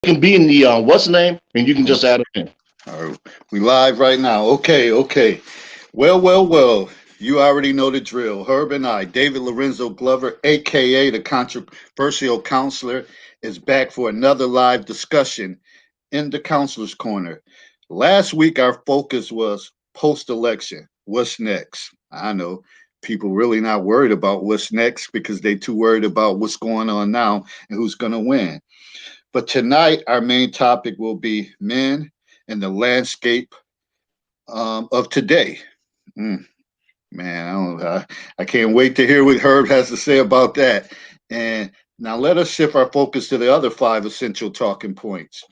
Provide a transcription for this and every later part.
can be in the what's the name, and you can just add it in. All right, we live right now. Okay, okay. Well. You already know the drill. Herb and I, David Lorenzo Glover, aka the controversial counselor, is back for another live discussion in the counselor's corner. Last week, our focus was post-election. What's next? I know people really not worried about what's next because they too worried about what's going on now and who's going to win. But tonight, our main topic will be men and the landscape of today. Mm, man, I can't wait to hear what Herb has to say about that. And now let us shift our focus to the other five essential talking points.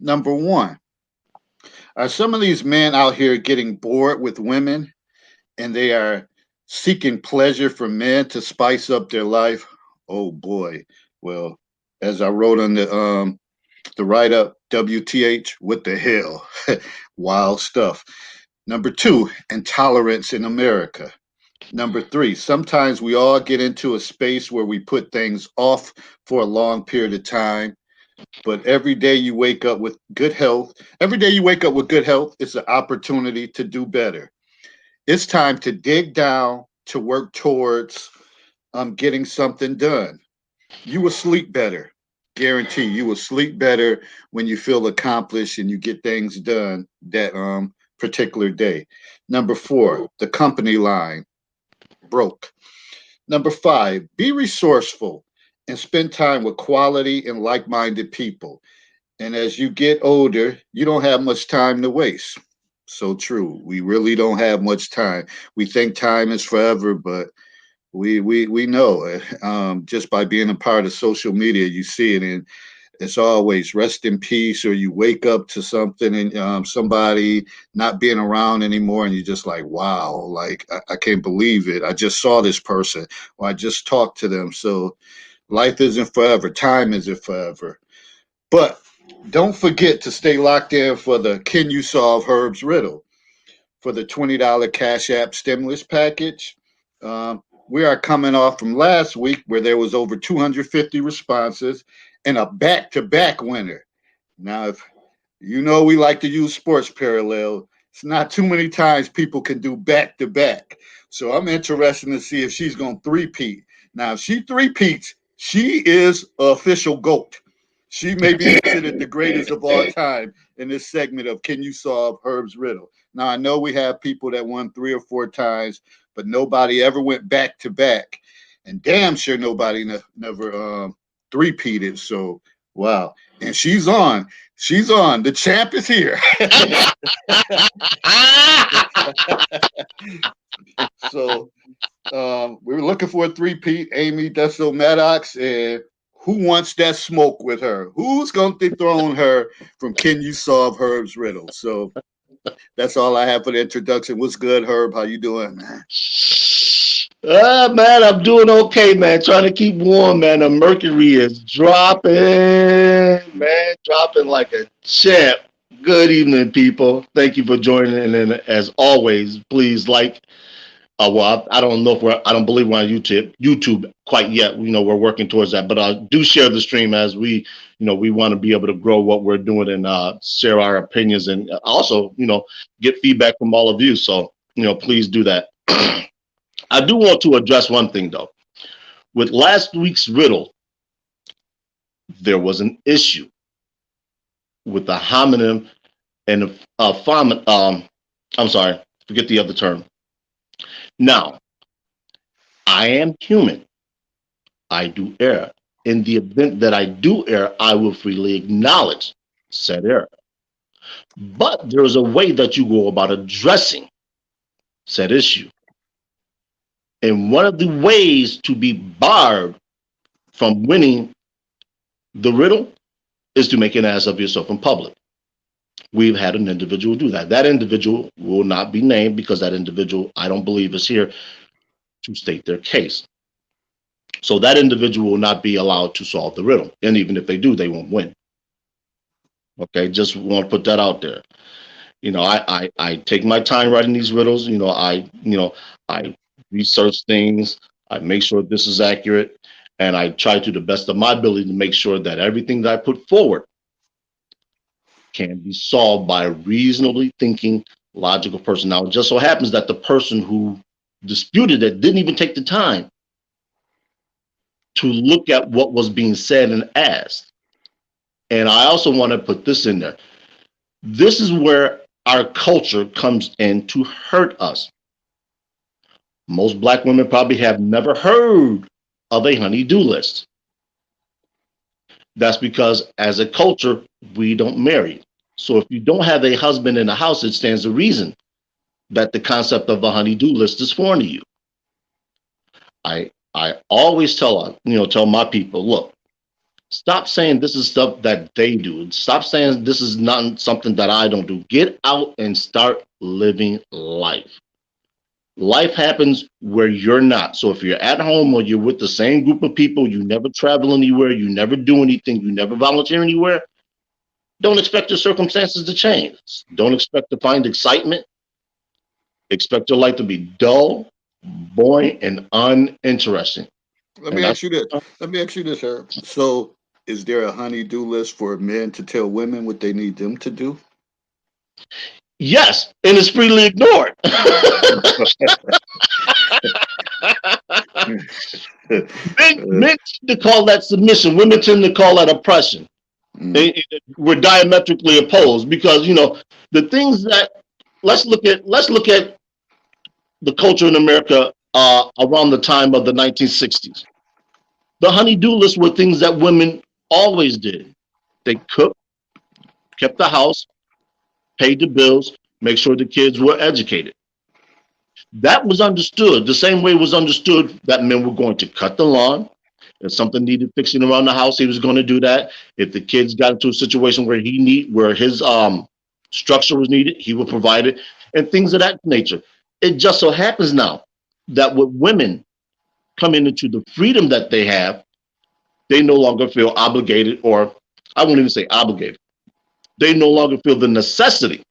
Number one, are some of these men out here getting bored with women and they are seeking pleasure from men to spice up their life? Oh boy. Well, as I wrote on the write up, WTH, what the hell? Wild stuff. Number two, intolerance in America. Number three, sometimes we all get into a space where we put things off for a long period of time. But every day you wake up with good health, every day you wake up with good health, it's an opportunity to do better. It's time to dig down to work towards getting something done. You will sleep better. Guarantee you will sleep better when you feel accomplished and you get things done that particular day. Number four, the company line broke. Number five, be resourceful and spend time with quality and like minded people. And as you get older, you don't have much time to waste. So true. We really don't have much time. We think time is forever, but we know it. Just by being a part of social media, you see it, and it's always rest in peace, or you wake up to something and somebody not being around anymore, and you're just like, wow, like I can't believe it. I just saw this person, or I just talked to them. So life isn't forever. Time isn't forever. But don't forget to stay locked in for the Can You Solve Herb's Riddle for the $20 Cash App stimulus package. We are coming off from last week where there was over 250 responses and a back-to-back winner. Now, if you know we like to use sports parallel, it's not too many times people can do back-to-back. So I'm interested to see if she's going to three-peat. Now, if she three-peats, she is official GOAT. She may be considered the greatest of all time in this segment of Can You Solve Herb's Riddle? Now, I know we have people that won three or four times, but nobody ever went back to back. And damn sure nobody never three-peated. So, wow. And she's on. She's on. The champ is here. So, we were looking for a three-peat. Amy Desso Maddox, and who wants that smoke with her? Who's going to dethrone her from Can You Solve Herb's Riddle? So that's all I have for the introduction. What's good, Herb? How you doing, man? Man, I'm doing okay, man. Trying to keep warm, man. The mercury is dropping, man, dropping like a champ. Good evening, people. Thank you for joining. And as always, please like. Well, I don't know if I don't believe we're on YouTube quite yet. We're working towards that, but do share the stream as we want to be able to grow what we're doing and share our opinions and also, get feedback from all of you. So, please do that. I do want to address one thing though. With last week's riddle, there was an issue with the homonym and the I'm sorry, forget the other term. Now, I am human. I do err. In the event that I do err, I will freely acknowledge said error. But there is a way that you go about addressing said issue. And one of the ways to be barred from winning the riddle is to make an ass of yourself in public. We've had an individual do that. That individual will not be named because that individual, I don't believe, is here to state their case. So that individual will not be allowed to solve the riddle. And even if they do, they won't win. Okay, just want to put that out there. I take my time writing these riddles. I research things. I make sure this is accurate. And I try to the best of my ability to make sure that everything that I put forward can be solved by a reasonably thinking, logical person. Now, it just so happens that the person who disputed it didn't even take the time to look at what was being said and asked. And I also want to put this in there. This is where our culture comes in to hurt us. Most Black women probably have never heard of a honey-do list. That's because as a culture, we don't marry. So if you don't have a husband in the house, it stands to reason that the concept of a honey-do list is foreign to you. I always tell my people, look, stop saying this is stuff that they do. Stop saying this is not something that I don't do. Get out and start living life. Life happens where you're not. So if you're at home or you're with the same group of people, you never travel anywhere, you never do anything, you never volunteer anywhere, don't expect your circumstances to change. Don't expect to find excitement. Expect your life to be dull, boring, and uninteresting. Let And me that's ask you this. Let me ask you this, Herb. So, is there a honey-do list for men to tell women what they need them to do? yes, and it's freely ignored. Men tend to call that submission. Women tend to call that oppression. Mm. We're diametrically opposed because the things that let's look at the culture in America around the time of the 1960s. The honey-do list were things that women always did. They cooked, kept the house, paid the bills, make sure the kids were educated. That was understood the same way it was understood that men were going to cut the lawn. If something needed fixing around the house, he was going to do that. If the kids got into a situation where his structure was needed, he would provide it, and things of that nature. It just so happens now that with women coming into the freedom that they have, they no longer feel obligated, or I won't even say obligated. They no longer feel the necessity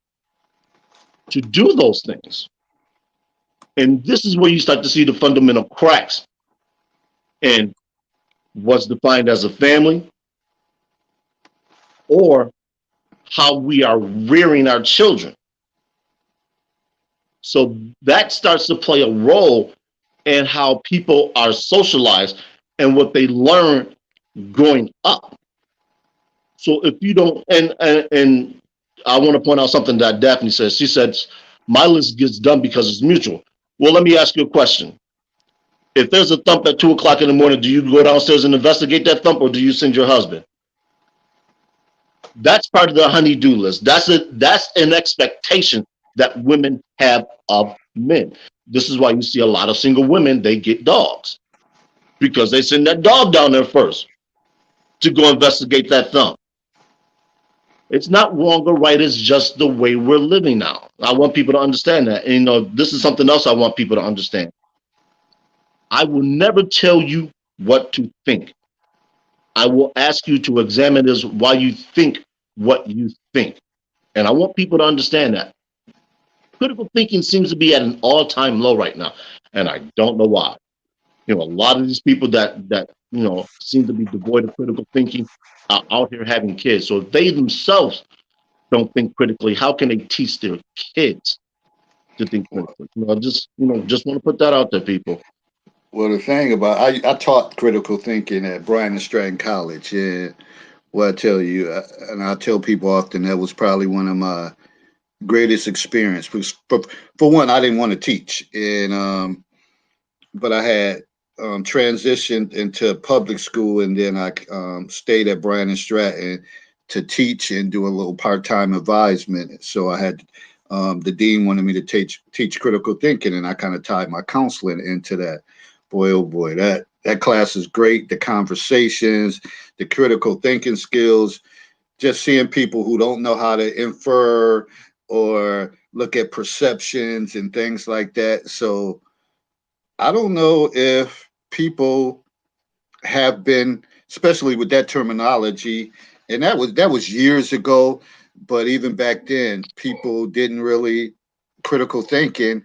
to do those things. And this is where you start to see the fundamental cracks in what's defined as a family or how we are rearing our children. So that starts to play a role in how people are socialized and what they learn growing up. So if you don't, and I want to point out something that Daphne says. She said, "My list gets done because it's mutual." Well, let me ask you a question. If there's a thump at 2 o'clock in the morning, do you go downstairs and investigate that thump, or do you send your husband? That's part of the honey-do list. That's an expectation that women have of men. This is why you see a lot of single women, they get dogs because they send that dog down there first to go investigate that thump. It's not wrong or right. It's just the way we're living now. I want people to understand that. And, this is something else I want people to understand. I will never tell you what to think. I will ask you to examine this why you think what you think. And I want people to understand that. Critical thinking seems to be at an all-time low right now. And I don't know why. A lot of these people that seem to be devoid of critical thinking are out here having kids. So if they themselves don't think critically, how can they teach their kids to think critically? Just want to put that out there, people. Well, the thing about I taught critical thinking at Bryan and Stratton College, and what I tell you, and I tell people often that was probably one of my greatest experience. Because for one, I didn't want to teach, and but I had transitioned into public school, and then I stayed at Bryan and Stratton to teach and do a little part-time advisement. So I had the dean wanted me to teach critical thinking, and I kind of tied my counseling into that. Boy, oh boy, that class is great. The conversations, the critical thinking skills, just seeing people who don't know how to infer or look at perceptions and things like that. So I don't know if people have been, especially with that terminology, and that was years ago. But even back then, people didn't really critical thinking.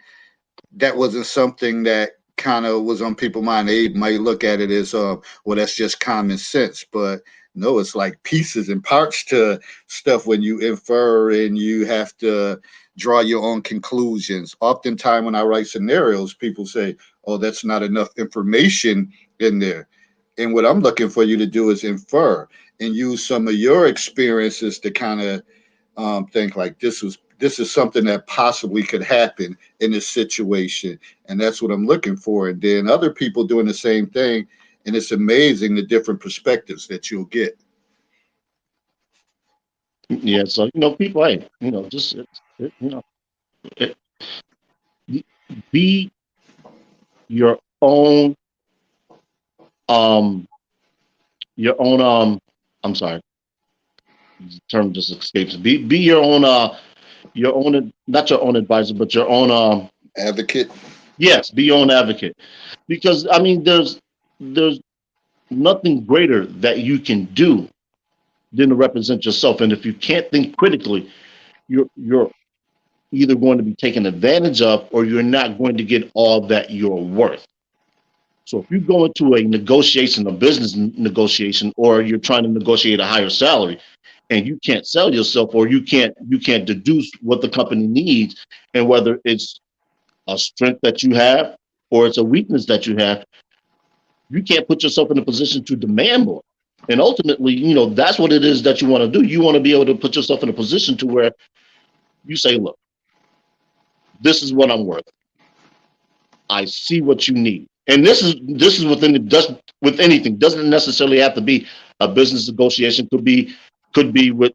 That wasn't something that kind of was on people's mind. They might look at it as, well, that's just common sense. But No, it's like pieces and parts to stuff when you infer and you have to draw your own conclusions. Oftentimes, when I write scenarios, people say, "Oh, that's not enough information in there." And what I'm looking for you to do is infer and use some of your experiences to kind of think like this is something that possibly could happen in this situation, and that's what I'm looking for. And then other people doing the same thing, and it's amazing the different perspectives that you'll get. Yeah, so people, hey, just it, be your own um your own I'm sorry, the term just escapes. Be your own, not your own advisor, but your own Advocate. yes, be your own advocate. Because I mean, there's nothing greater that you can do than to represent yourself. And if you can't think critically, you're either going to be taken advantage of, or you're not going to get all that you're worth. So if you go into a negotiation, a business negotiation, or you're trying to negotiate a higher salary, and you can't sell yourself, or you can't deduce what the company needs, and whether it's a strength that you have or it's a weakness that you have, you can't put yourself in a position to demand more. And ultimately, that's what it is that you want to do. You want to be able to put yourself in a position to where you say, look, this is what I'm worth. I see what you need. And this is within the just with anything. Doesn't necessarily have to be a business negotiation. Could be with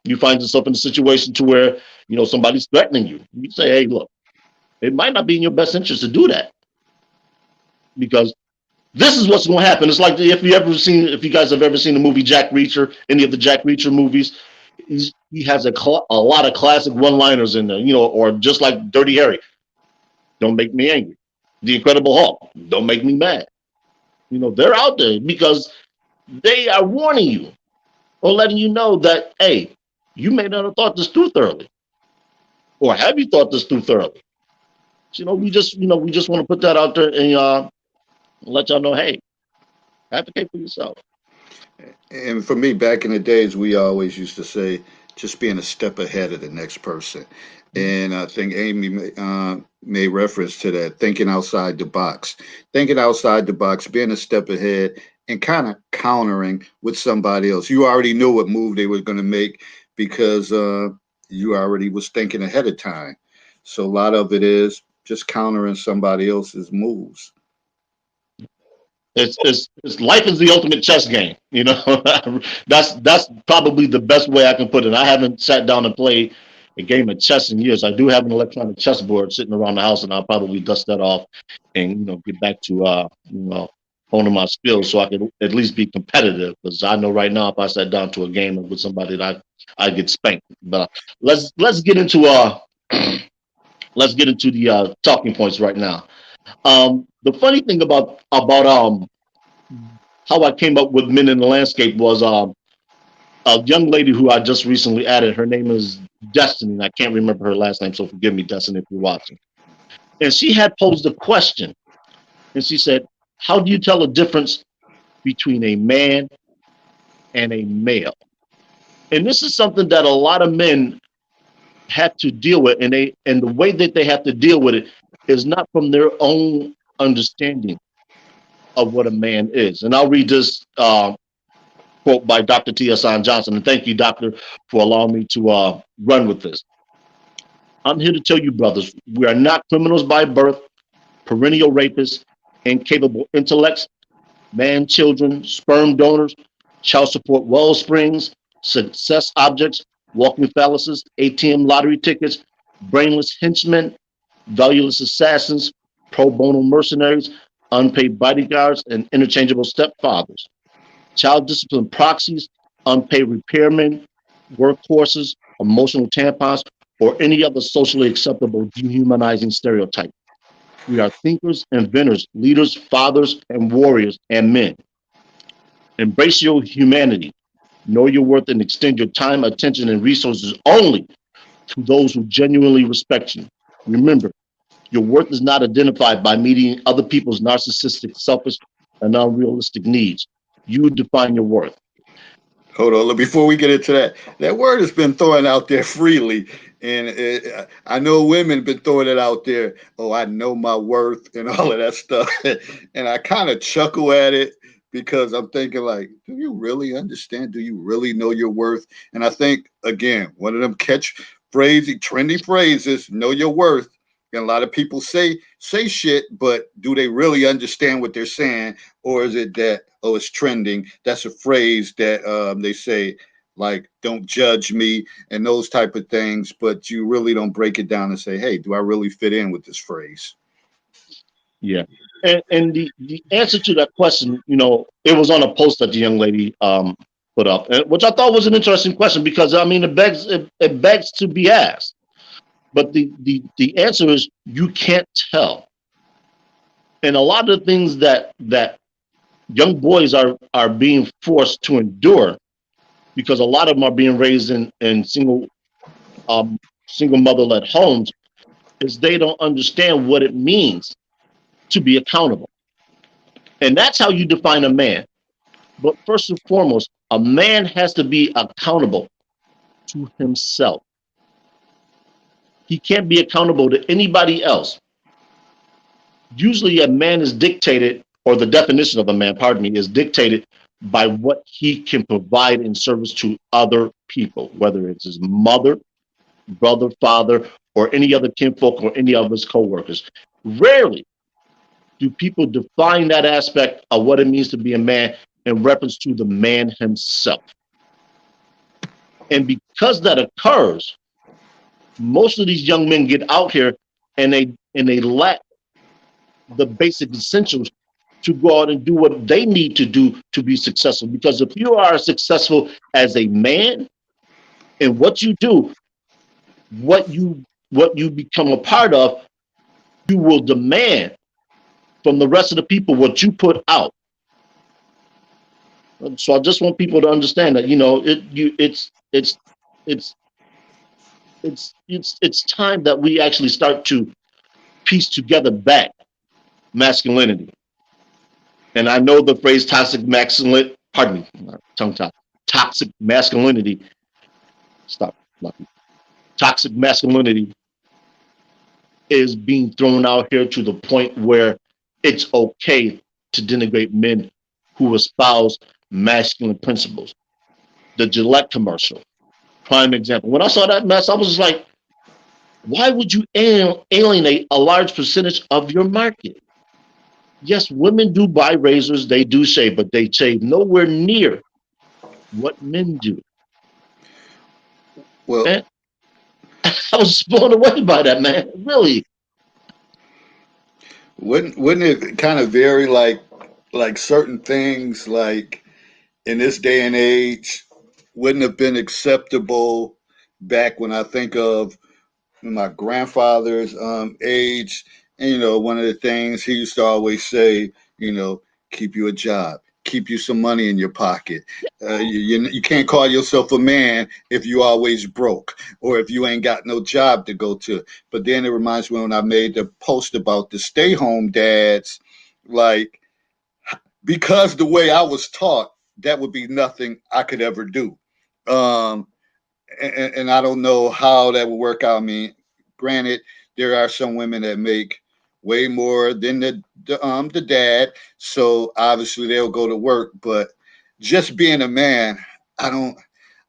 you find yourself in a situation to where somebody's threatening you. You say, hey, look, it might not be in your best interest to do that, because this is what's going to happen. It's like if you guys have ever seen the movie Jack Reacher, any of the Jack Reacher movies, he has a lot of classic one-liners in there, or just like Dirty Harry, don't make me angry. The Incredible Hulk, don't make me mad. They're out there because they are warning you or letting you know that, hey, you may not have thought this through thoroughly, or have you thought this through thoroughly? So, we just want to put that out there and let y'all know, hey, advocate for yourself. And for me, back in the days, we always used to say, just being a step ahead of the next person. And I think Amy made reference to that, thinking outside the box. Thinking outside the box, being a step ahead, and kind of countering with somebody else. You already knew what move they were going to make because you already was thinking ahead of time. So a lot of it is just countering somebody else's moves. It's life is the ultimate chess game. That's probably the best way I can put it. I haven't sat down and played a game of chess in years. I do have an electronic chessboard sitting around the house, and I'll probably dust that off and get back to honing my skills so I can at least be competitive. Because I know right now, if I sat down to a game with somebody, that I get spanked. But let's get into let's get into the talking points right now. The funny thing about how I came up with Men in the Landscape was a young lady who I just recently added. Her name is Destiny, and I can't remember her last name, so forgive me, Destiny, if you're watching. And she had posed a question, and she said, "How do you tell the difference between a man and a male?" And this is something that a lot of men have to deal with, and the way that they have to deal with it is not from their own understanding of what a man is. And I'll read this quote by Dr. T.S. Johnson. And thank you, Doctor, for allowing me to run with this. I'm here to tell you, brothers, we are not criminals by birth, perennial rapists, incapable intellects, man children, sperm donors, child support well springs, success objects, walking phalluses, ATM lottery tickets, brainless henchmen, valueless assassins, pro bono mercenaries, unpaid bodyguards, and interchangeable stepfathers, child discipline proxies, unpaid repairmen, workhorses, emotional tampons, or any other socially acceptable dehumanizing stereotype. We are thinkers, inventors, leaders, fathers, and warriors and men. Embrace your humanity. Know your worth and extend your time, attention, and resources only to those who genuinely respect you. Remember, your worth is not identified by meeting other people's narcissistic, selfish, and unrealistic needs. You define your worth. Hold on, before we get into that, that word has been thrown out there freely, and I know women been throwing it out there. Oh, I know my worth and all of that stuff, and I kind of chuckle at it because I'm thinking like, do you really understand? Do you really know your worth? And I think again, one of them trendy phrases, know your worth. And a lot of people say shit, but do they really understand what they're saying, or is it that, oh, it's trending? That's a phrase that they say, like, don't judge me and those type of things, but you really don't break it down and say, hey, do I really fit in with this phrase? Yeah. And the answer to that question, it was on a post that the young lady put up, which I thought was an interesting question because I mean it begs to be asked. But the answer is you can't tell. And a lot of the things that young boys are being forced to endure because a lot of them are being raised in um, single mother led homes is they don't understand what it means to be accountable. And that's how you define a man. But first and foremost, a man has to be accountable to himself. He can't be accountable to anybody else. Usually, a man is dictated, or the definition of a man, pardon me, is dictated by what he can provide in service to other people, whether it's his mother, brother, father, or any other kinfolk or any of his coworkers. Rarely do people define that aspect of what it means to be a man in reference to the man himself. And because that occurs, most of these young men get out here and they lack the basic essentials to go out and do what they need to do to be successful. Because if you are successful as a man in what you do, what you become a part of, you will demand from the rest of the people what you put out. So I just want people to understand that it's it's time that we actually start to piece together back masculinity. And I know the phrase toxic masculinity, pardon me, tongue tie, toxic masculinity. Stop. Toxic masculinity is being thrown out here to the point where it's okay to denigrate men who espouse masculine principles. The Gillette commercial, prime example. When I saw that mess, I was just like, why would you alienate a large percentage of your market? Yes, women do buy razors, they do shave, but they shave nowhere near what men do. Well, Man, I was blown away by that, man. Really. wouldn't it kind of vary like certain things like in this day and age wouldn't have been acceptable back when I think of my grandfather's age. And, one of the things he used to always say, keep you a job, keep you some money in your pocket. You can't call yourself a man if you always broke or if you ain't got no job to go to. But then it reminds me when I made the post about the stay home dads, like, because the way I was taught, that would be nothing I could ever do. Um, and I don't know how that would work out. I mean, granted, there are some women that make way more than the dad, so obviously they'll go to work. But just being a man, I don't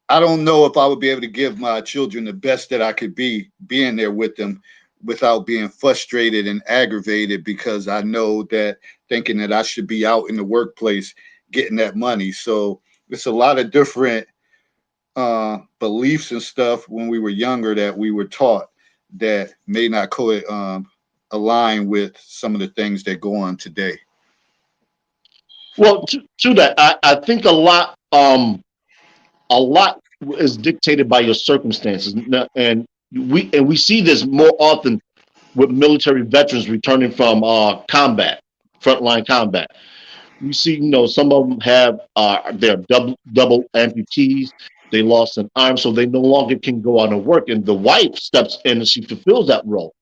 I don't know if I would be able to give my children the best that I could be being there with them without being frustrated and aggravated because I know that thinking that I should be out in the workplace getting that money. So it's a lot of different beliefs and stuff when we were younger that we were taught that may not align with some of the things that go on today. Well, to that, I think a lot is dictated by your circumstances, and we see this more often with military veterans returning from combat, frontline combat. We see, some of them have they're double amputees. They lost an arm, so they no longer can go out and work. And the wife steps in and she fulfills that role,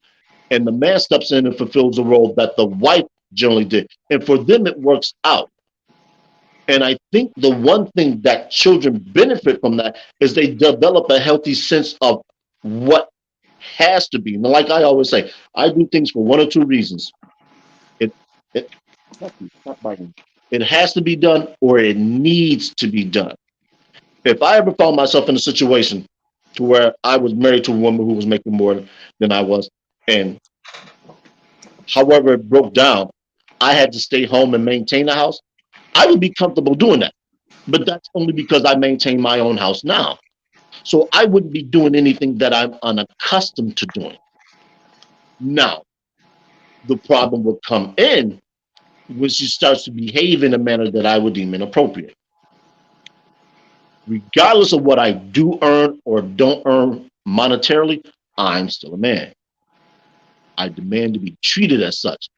and the man steps in and fulfills the role that the wife generally did. And for them, it works out. And I think the one thing that children benefit from that is they develop a healthy sense of what has to be. And like I always say, I do things for one or two reasons. It, it, stop biting. It has to be done or it needs to be done. If I ever found myself in a situation to where I was married to a woman who was making more than I was, and however it broke down, I had to stay home and maintain the house, I would be comfortable doing that. But that's only because I maintain my own house now. So I wouldn't be doing anything that I'm unaccustomed to doing. Now, the problem would come in when she starts to behave in a manner that I would deem inappropriate. Regardless of what I do earn or don't earn monetarily, I'm still a man. I demand to be treated as such.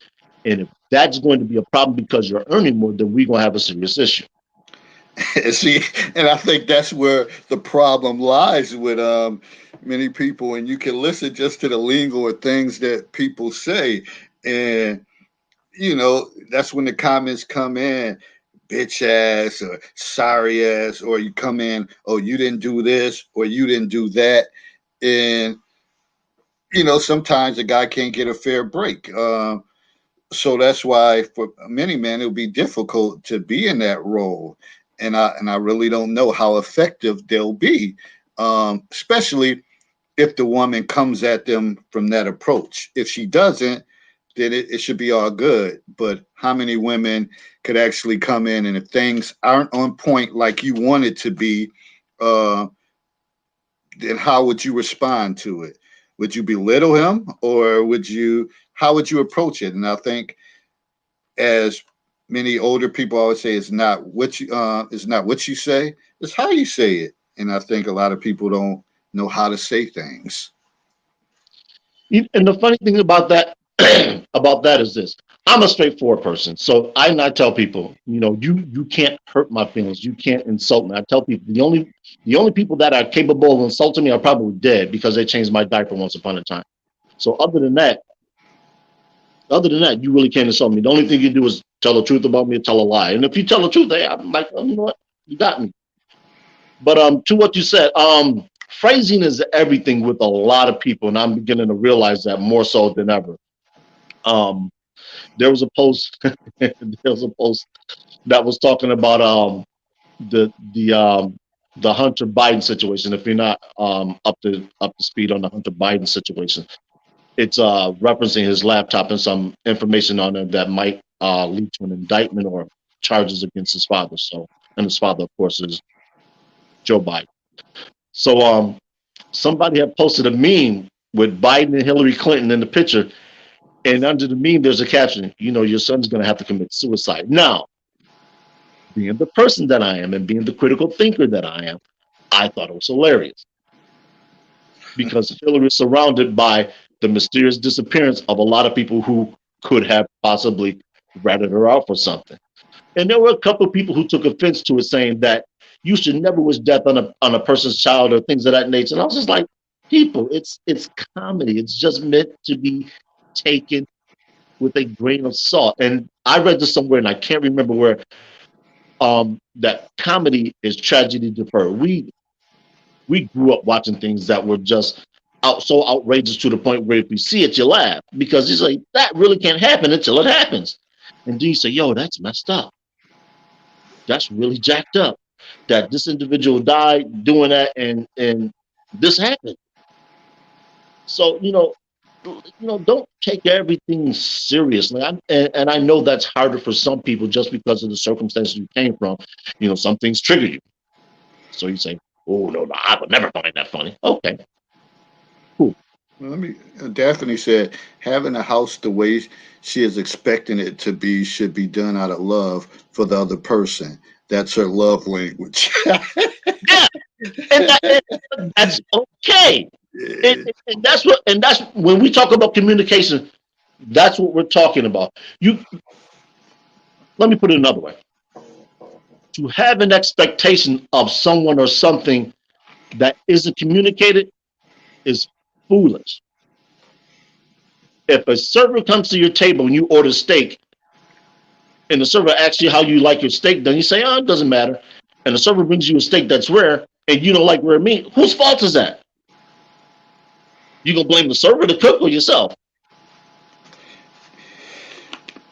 And if that's going to be a problem because you're earning more, then we're going to have a serious issue. See, and I think that's where the problem lies with many people. And you can listen just to the lingo or things that people say, and that's when the comments come in, bitch ass or sorry ass, or you come in, oh, you didn't do this or you didn't do that. And, sometimes a guy can't get a fair break. So that's why for many men, it would be difficult to be in that role. And I really don't know how effective they'll be, especially if the woman comes at them from that approach. If she doesn't, then it should be all good. But how many women could actually come in, and if things aren't on point like you want it to be, uh, then how would you respond to it? Would you belittle him, or how would you approach it? And I think, as many older people always say, it's not what you say, it's how you say it. And I think a lot of people don't know how to say things. And the funny thing about that about that is this. I'm a straightforward person. So I not tell people, you can't hurt my feelings. You can't insult me. I tell people the only people that are capable of insulting me are probably dead because they changed my diaper once upon a time. So other than that, you really can't insult me. The only thing you do is tell the truth about me or tell a lie. And if you tell the truth, hey, I'm like, oh, you know what? You got me. But to what you said, phrasing is everything with a lot of people, and I'm beginning to realize that more so than ever. Um, there was a post, there was a post that was talking about the the um, the Hunter Biden situation. If you're not up to speed on the Hunter Biden situation, it's referencing his laptop and some information on it that might lead to an indictment or charges against his father. So, and his father, of course, is Joe Biden. So, somebody had posted a meme with Biden and Hillary Clinton in the picture, and under the meme, there's a caption, your son's going to have to commit suicide. Now, being the person that I am and being the critical thinker that I am, I thought it was hilarious because Hillary is surrounded by the mysterious disappearance of a lot of people who could have possibly ratted her out for something. And there were a couple of people who took offense to it, saying that you should never wish death on a person's child or things of that nature. And I was just like, people, it's comedy. It's just meant to be taken with a grain of salt. And I read this somewhere, and I can't remember where. That comedy is tragedy deferred. We grew up watching things that were just so outrageous to the point where if you see it, you laugh because it's like that really can't happen until it happens, and then you say, "Yo, that's messed up. That's really jacked up. That this individual died doing that, and this happened." So don't take everything seriously. And I know that's harder for some people just because of the circumstances you came from. Some things trigger you. So you say, "Oh no, I would never find that funny." Okay, cool. Well, Daphne said, having a house the way she is expecting it to be should be done out of love for the other person. That's her love language. Yeah, and that's okay. And that's when we talk about communication. That's what we're talking about. Let me put it another way. To have an expectation of someone or something that isn't communicated is foolish. If a server comes to your table and you order steak, and the server asks you how you like your steak done, you say, oh, it doesn't matter. And the server brings you a steak that's rare, and you don't like rare meat. Whose fault is that? You gonna blame the server, the cook, or yourself?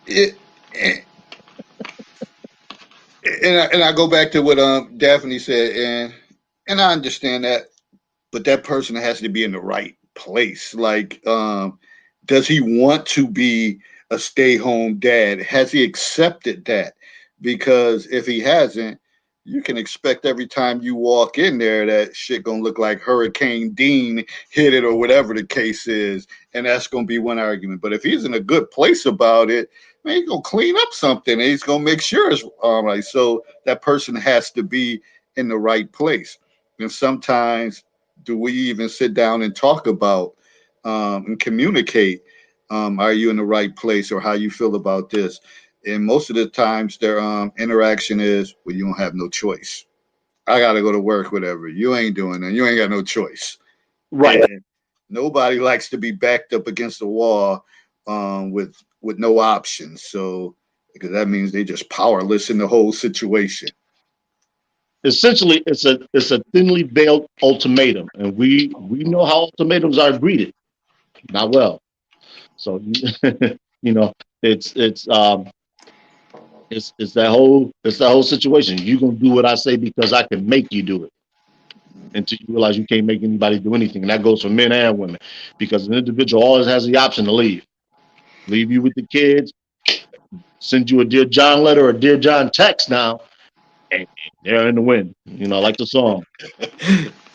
It, and I go back to what Daphne said, and I understand that, but that person has to be in the right place. Like, does he want to be a stay-home dad? Has he accepted that? Because if he hasn't, you can expect every time you walk in there that shit gonna look like Hurricane Dean hit it or whatever the case is, and that's gonna be one argument. But if he's in a good place about it, man, he's gonna clean up something and he's gonna make sure it's all right. So that person has to be in the right place. And sometimes, do we even sit down and talk about and communicate? Are you in the right place, or how you feel about this? And most of the times, their interaction is, "Well, you don't have no choice. I got to go to work, whatever. You ain't doing that. You ain't got no choice." Right. And nobody likes to be backed up against the wall with no options. So because that means they just powerless in the whole situation. Essentially, it's a thinly veiled ultimatum, and we know how ultimatums are greeted. Not well. So you know, it's it's um it's that whole situation. You gonna do what I say because I can make you do it until you realize you can't make anybody do anything. And that goes for men and women, because an individual always has the option to leave you with the kids, send you a Dear John letter or a Dear John text now, and they're in the wind. Like the song.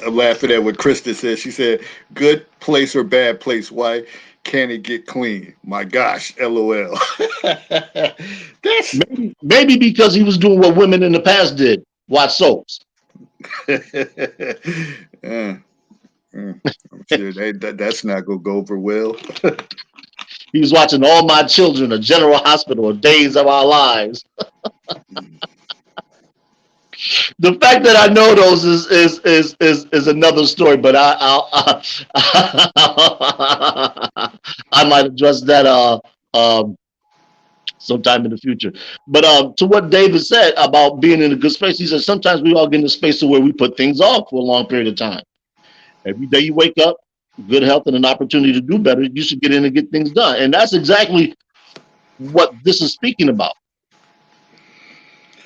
I'm laughing at what Krista said. She said, "Good place or bad place? Why can't it get clean?" My gosh, LOL. That's Maybe because he was doing what women in the past did, watch soaps. uh, I'm sure that's not gonna go over well. He was watching All My Children, or General Hospital, or Days of Our Lives. The fact that I know those is another story, but I might address that sometime in the future. But to what David said about being in a good space, he said sometimes we all get in a space to where we put things off for a long period of time. Every day you wake up, good health and an opportunity to do better, you should get in and get things done. And that's exactly what this is speaking about.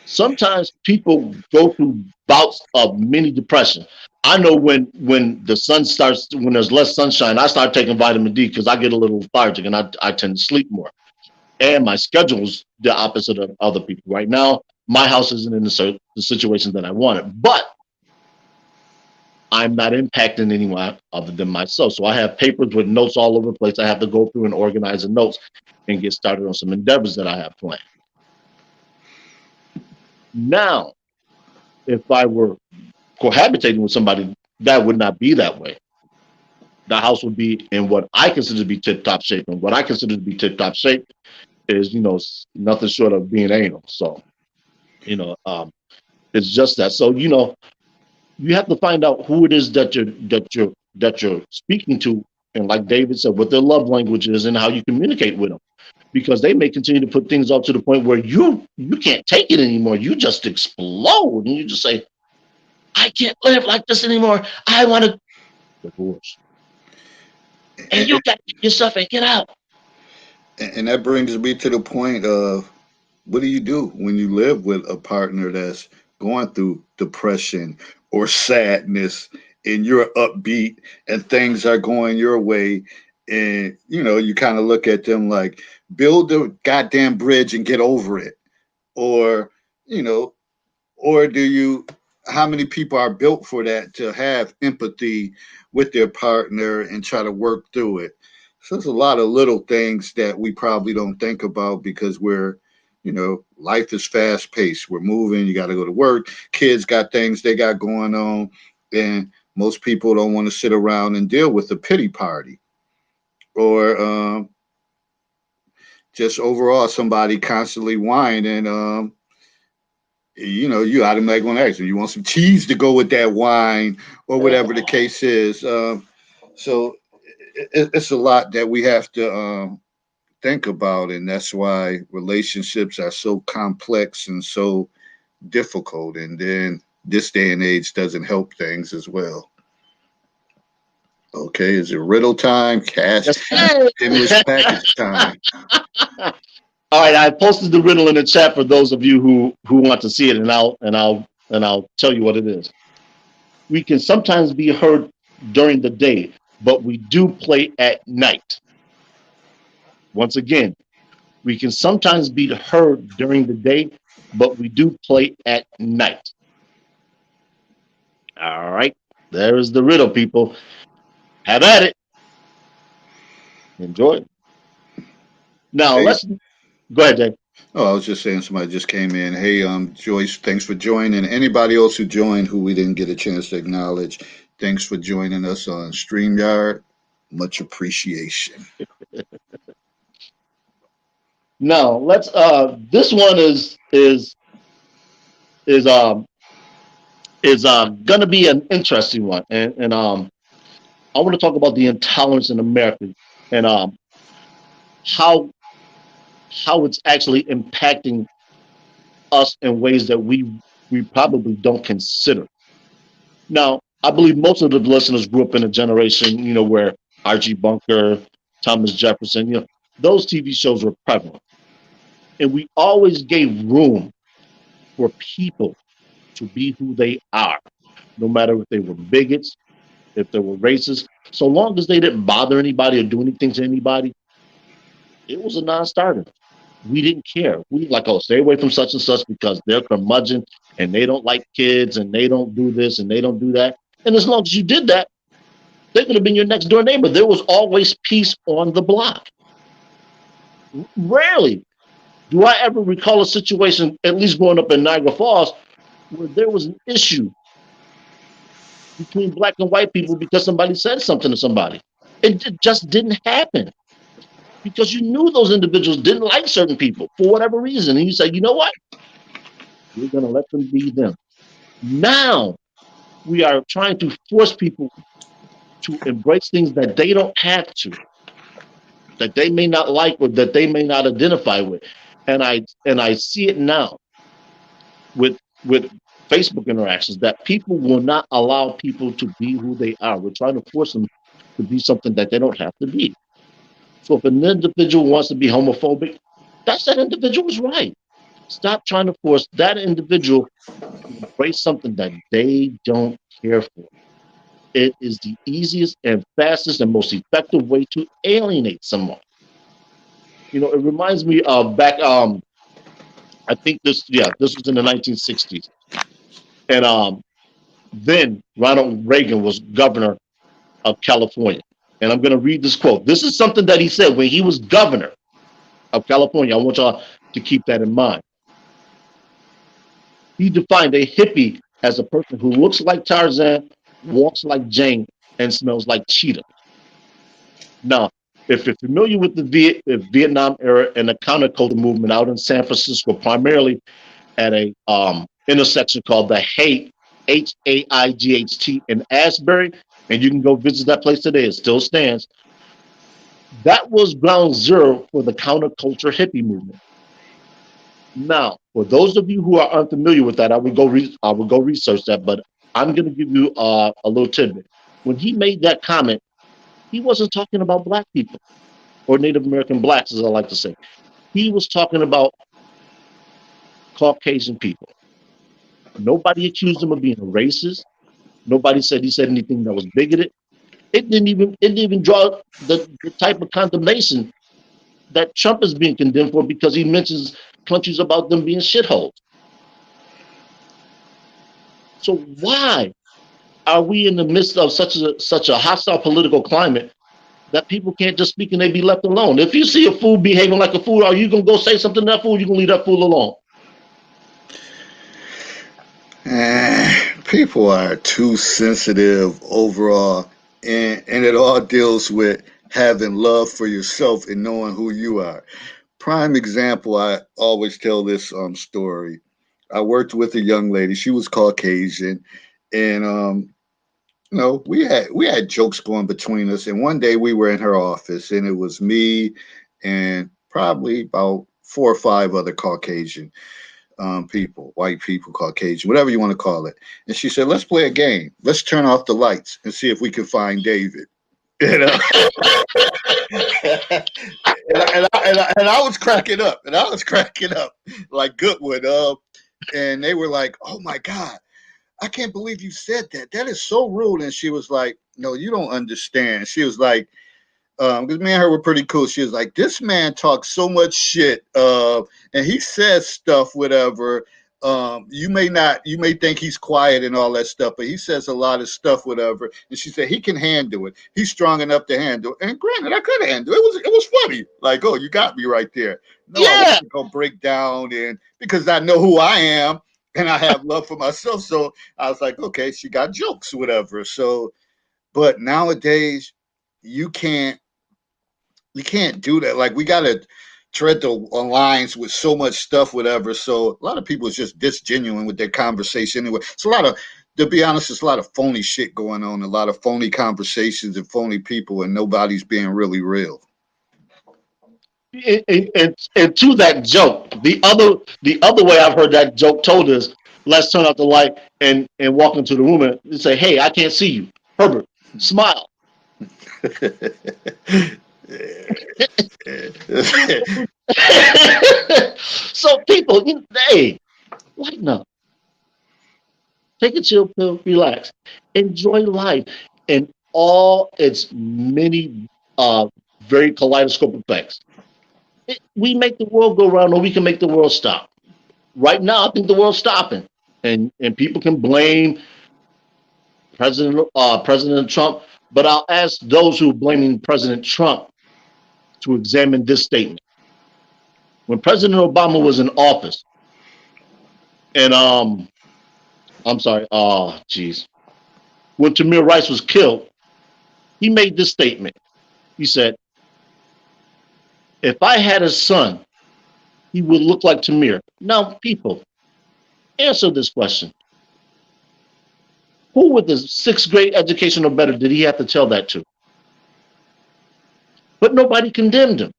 Sometimes people go through bouts of mini depression. I know when the sun starts, when there's less sunshine, I start taking vitamin D because I get a little lethargic and I tend to sleep more. And my schedule's the opposite of other people. Right now, my house isn't in the situation that I wanted, but I'm not impacting anyone other than myself. So I have papers with notes all over the place. I have to go through and organize the notes and get started on some endeavors that I have planned. Now, if I were cohabitating with somebody, that would not be that way. The house would be in what I consider to be tip-top shape. And what I consider to be tip-top shape is, nothing short of being anal. So, it's just that. So, you have to find out who it is that you're speaking to, and like David said, what their love language is and how you communicate with them, because they may continue to put things up to the point where you can't take it anymore. You just explode and you just say, I can't live like this anymore. I want to divorce. And you got yourself and get out. And that brings me to the point of, what do you do when you live with a partner that's going through depression or sadness, and you're upbeat and things are going your way, and you kind of look at them like, build the goddamn bridge and get over it, or you know or do you, how many people are built for that, to have empathy with their partner and try to work through it? So there's a lot of little things that we probably don't think about because life is fast paced. We're moving, you got to go to work, kids got things they got going on, and most people don't want to sit around and deal with the pity party, or just overall somebody constantly whining. You automatically going to ask them, you want some cheese to go with that wine, or whatever the case is. So it's a lot that we have to think about, and that's why relationships are so complex and so difficult. And then this day and age doesn't help things as well. Okay, is it riddle time? Cash Yes, time? sir. Stimulus package time? All right, I posted the riddle in the chat for those of you who want to see it, and I'll tell you what it is. We can sometimes be heard during the day, but we do play at night. Once again, we can sometimes be heard during the day, but we do play at night. All right, there is the riddle, people. Have at it. Enjoy it. Now Hey, let's go ahead, Jay. oh, I was just saying somebody just came in. Hey, Joyce, thanks for joining. Anybody else who joined who we didn't get a chance to acknowledge, thanks for joining us on StreamYard. Much appreciation. Now let's. This one is gonna be an interesting one, and I want to talk about the intolerance in America and how how it's actually impacting us in ways that we probably don't consider. Now, I believe most of the listeners grew up in a generation, where R.G. Bunker, Thomas Jefferson, those TV shows were prevalent, and we always gave room for people to be who they are, no matter if they were bigots, if they were racist. So long as they didn't bother anybody or do anything to anybody, it was a non-starter. We didn't care. We like, oh, stay away from such and such because they're curmudgeon and they don't like kids and they don't do this and they don't do that. And as long as you did that, they could have been your next door neighbor. There was always peace on the block. Rarely do I ever recall a situation, at least growing up in Niagara Falls, where there was an issue between black and white people because somebody said something to somebody. It just didn't happen because you knew those individuals didn't like certain people for whatever reason. And you say, you know what? We're going to let them be them. Now we are trying to force people to embrace things that they don't have to, that they may not like or that they may not identify with. And I see it now with Facebook interactions that people will not allow people to be who they are. We're trying to force them to be something that they don't have to be. So if an individual wants to be homophobic, that's that individual's right. Stop trying to force that individual to embrace something that they don't care for. It is the easiest and fastest and most effective way to alienate someone. It reminds me of back I think this was in the 1960s. And then Ronald Reagan was governor of California. And I'm going to read this quote. This is something that he said when he was governor of California. I want y'all to keep that in mind. He defined a hippie as a person who looks like Tarzan, walks like Jane, and smells like cheetah. Now, if you're familiar with the Vietnam era and the counterculture movement out in San Francisco, primarily at a intersection called the Haight in Asbury, and you can go visit that place today. It still stands. That was ground zero for the counterculture hippie movement. Now, for those of you who are unfamiliar with that, I would go research that, but I'm going to give you a little tidbit. When he made that comment, he wasn't talking about black people or Native American blacks, as I like to say. He was talking about Caucasian people. Nobody accused him of being a racist. Nobody said he said anything that was bigoted. It didn't even draw the type of condemnation that Trump is being condemned for because he mentions countries about them being shitholes. So why are we in the midst of such a hostile political climate that people can't just speak and they be left alone? If you see a fool behaving like a fool, are you gonna go say something to that fool? Or you gonna leave that fool alone? People are too sensitive overall, and it all deals with having love for yourself and knowing who you are. Prime example, I always tell this story. I worked with a young lady. She was Caucasian, and we had jokes going between us. And one day we were in her office, and it was me and probably about 4 or 5 other Caucasian people, white people, Caucasian, whatever you want to call it. And she said, "Let's play a game. Let's turn off the lights and see if we can find David." You know, and I was cracking up, and I was cracking up like Goodwood. And they were like, "Oh my God, I can't believe you said that. That is so rude." And she was like, "No, you don't understand." She was like, because me and her were pretty cool. She was like, "This man talks so much shit, and he says stuff, whatever. You may think he's quiet and all that stuff, but he says a lot of stuff, whatever." And she said he can handle it. He's strong enough to handle it. And granted, I could handle it. It was funny. Like, oh, you got me right there. No, I Yeah. wasn't gonna break down, and because I know who I am and I have love for myself, so I was like, okay, she got jokes, whatever. So, but nowadays, you can't you can't do that. Like we gotta tread the lines with so much stuff, whatever. So a lot of people is just disgenuine with their conversation anyway. It's a lot of, to be honest, it's a lot of phony shit going on, a lot of phony conversations and phony people, and nobody's being really real. And to that joke, the other way I've heard that joke told is, let's turn off the light and walk into the room and say, "Hey, I can't see you, Herbert. Smile." So people, hey, lighten up, take a chill pill, relax, enjoy life, and all its many very kaleidoscopic effects. We make the world go round, or we can make the world stop. Right now, I think the world's stopping, and people can blame President Trump, but I'll ask those who are blaming President Trump to examine this statement. When President Obama was in office, and I'm sorry, oh geez, when Tamir Rice was killed, he made this statement. He said, "If I had a son, he would look like Tamir." Now, people, answer this question: who with a sixth grade education or better did he have to tell that to? But nobody condemned him.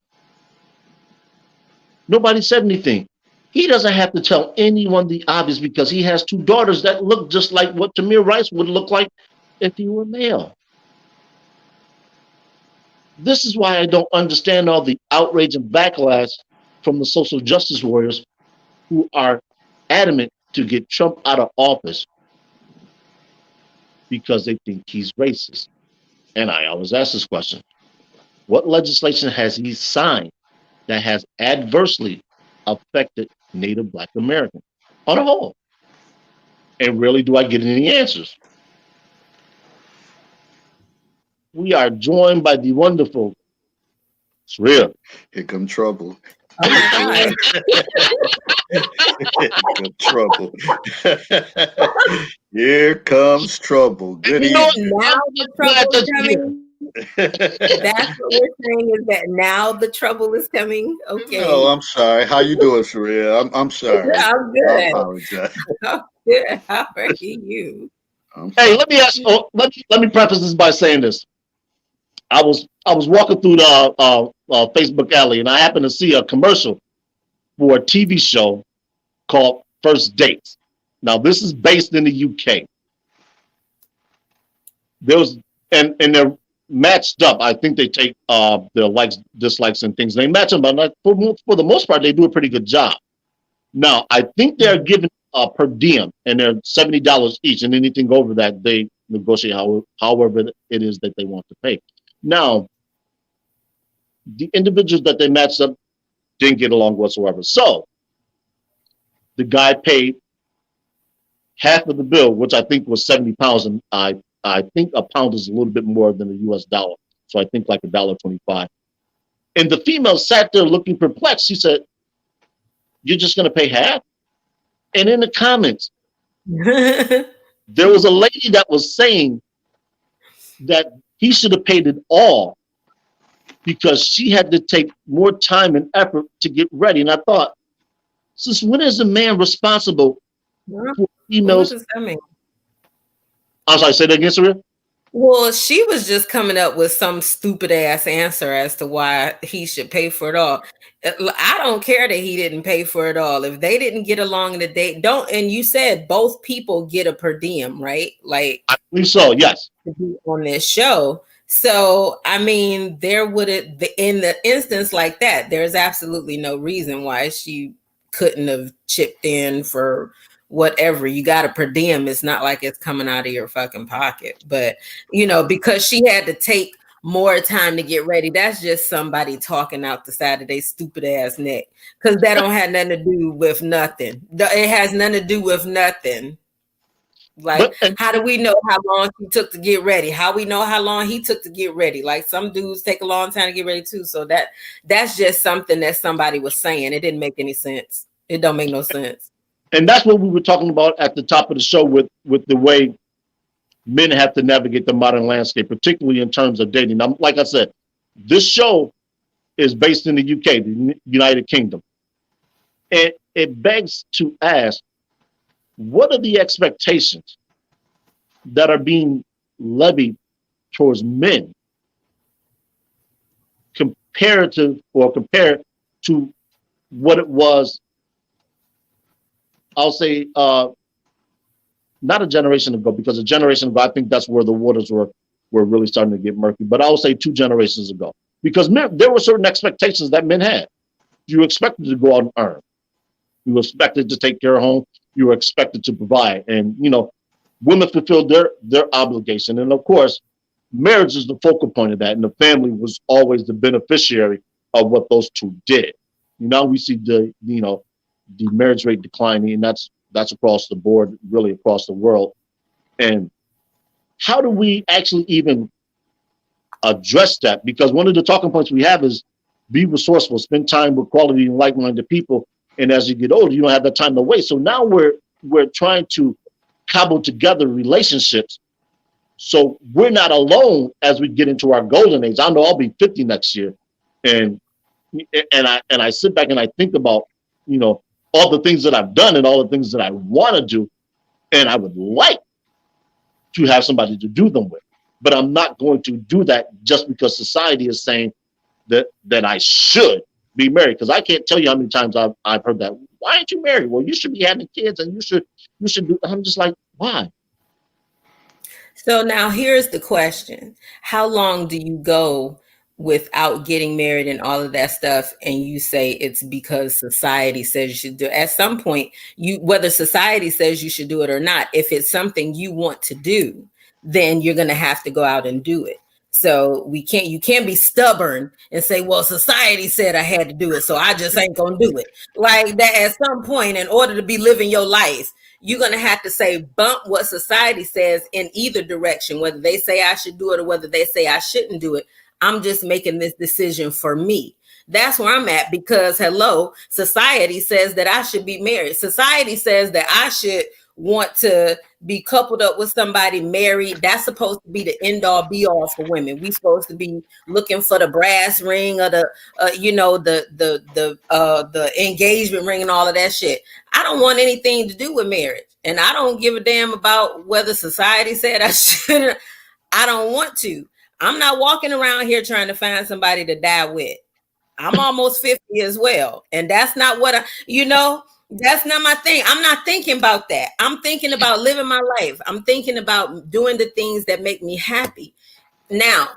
Nobody said anything. He doesn't have to tell anyone the obvious because he has two daughters that look just like what Tamir Rice would look like if he were male. This is why I don't understand all the outrage and backlash from the social justice warriors who are adamant to get Trump out of office because they think he's racist. And I always ask this question: what legislation has he signed that has adversely affected Native Black Americans on a whole? And really, do I get any answers? We are joined by the wonderful, it's real. Here come trouble. Oh my Here come trouble. Here comes trouble. Good You know evening. God. Now the trouble is coming. No, That's what we're saying, is that now the trouble is coming. Okay. I'm sorry. How you doing, Sharia? I'm sorry. I'm I good. apologize. I'm good. How are you? Hey, let me ask. Let me preface this by saying this. I was walking through the Facebook alley, and I happened to see a commercial for a TV show called First Dates. Now, this is based in the UK. There was and they're matched up. I think they take their likes, dislikes, and things. They match them, but like, for the most part, they do a pretty good job. Now, I think they're given per diem, and they're $70 each, and anything over that they negotiate however it is that they want to pay. Now, the individuals that they matched up didn't get along whatsoever. So the guy paid half of the bill, which I think was £70, and I think a pound is a little bit more than the US dollar. So I think like $1.25. And the female sat there looking perplexed. She said, "You're just gonna pay half?" And in the comments, there was a lady that was saying that he should have paid it all because she had to take more time and effort to get ready. And I thought, since when is a man responsible for What females? does that mean? I'm sorry, say that again, Sarah? Well, she was just coming up with some stupid ass answer as to why he should pay for it all. I don't care that he didn't pay for it all. If they didn't get along in the date, don't. And you said both people get a per diem, right? Like, I believe so. Yes. to be on this show. So, I mean, there would it in the instance like that, there's absolutely no reason why she couldn't have chipped in for whatever. You got a per diem. It's not like it's coming out of your fucking pocket. But, because she had to take more time to get ready, that's just somebody talking out the side of their stupid ass neck. Because that don't have nothing to do with nothing. It has nothing to do with nothing. Like, how do we know how long he took to get ready? How we know how long he took to get ready? Like, some dudes take a long time to get ready too. So that's just something that somebody was saying. It didn't make any sense. It don't make no sense. And that's what we were talking about at the top of the show with the way men have to navigate the modern landscape, particularly in terms of dating. Now, like I said, this show is based in the UK, the United Kingdom. And it begs to ask, what are the expectations that are being levied towards men compared to what it was, I'll say, not a generation ago, because a generation ago, I think that's where the waters were really starting to get murky. But I would say 2 generations ago, because there were certain expectations that men had. You expected to go out and earn. You were expected to take care of home. You were expected to provide. And, women fulfilled their obligation. And of course, marriage is the focal point of that. And the family was always the beneficiary of what those two did. Now we see the marriage rate declining, and that's across the board, really across the world. And how do we actually even address that? Because one of the talking points we have is be resourceful, spend time with quality and like-minded people. And as you get older, you don't have that time to waste. So now we're trying to cobble together relationships so we're not alone as we get into our golden age. I know I'll be 50 next year, and I sit back and I think about all the things that I've done and all the things that I want to do, and I would like to have somebody to do them with, but I'm not going to do that just because society is saying that I should be married. Because I can't tell you how many times I've heard that. Why aren't you married? Well, you should be having kids, and you should do. I'm just like, why? So now here's the question. How long do you go without getting married and all of that stuff, and you say it's because society says you should do it? At some point, whether society says you should do it or not, if it's something you want to do, then you're going to have to go out and do it. So you can't be stubborn and say, well, society said I had to do it, so I just ain't gonna do it. Like that. At some point, in order to be living your life, you're gonna have to say bump what society says in either direction, whether they say I should do it or whether they say I shouldn't do it. I'm just making this decision for me. That's where I'm at, because hello, society says that I should be married. Society says that I should want to be coupled up with somebody, married. That's supposed to be the end all be all for women. We supposed to be looking for the brass ring or the engagement ring and all of that shit. I don't want anything to do with marriage, and I don't give a damn about whether society said I should. I don't want to. I'm not walking around here trying to find somebody to die with. I'm almost 50 as well, and that's not what that's not my thing. I'm not thinking about that. I'm thinking about living my life. I'm thinking about doing the things that make me happy. Now,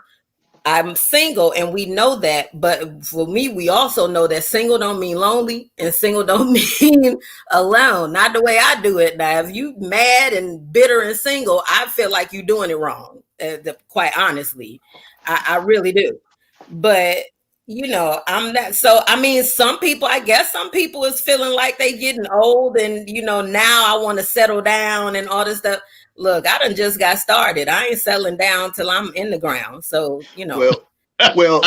I'm single, and we know that. But for me, we also know that single don't mean lonely, and single don't mean alone. Not the way I do it. Now, if you mad and bitter and single, I feel like you're doing it wrong. Quite honestly, I really do. But I'm not. So, I mean, some people is feeling like they getting old, and now I want to settle down and all this stuff. Look, I done just got started. I ain't settling down till I'm in the ground. So, Well,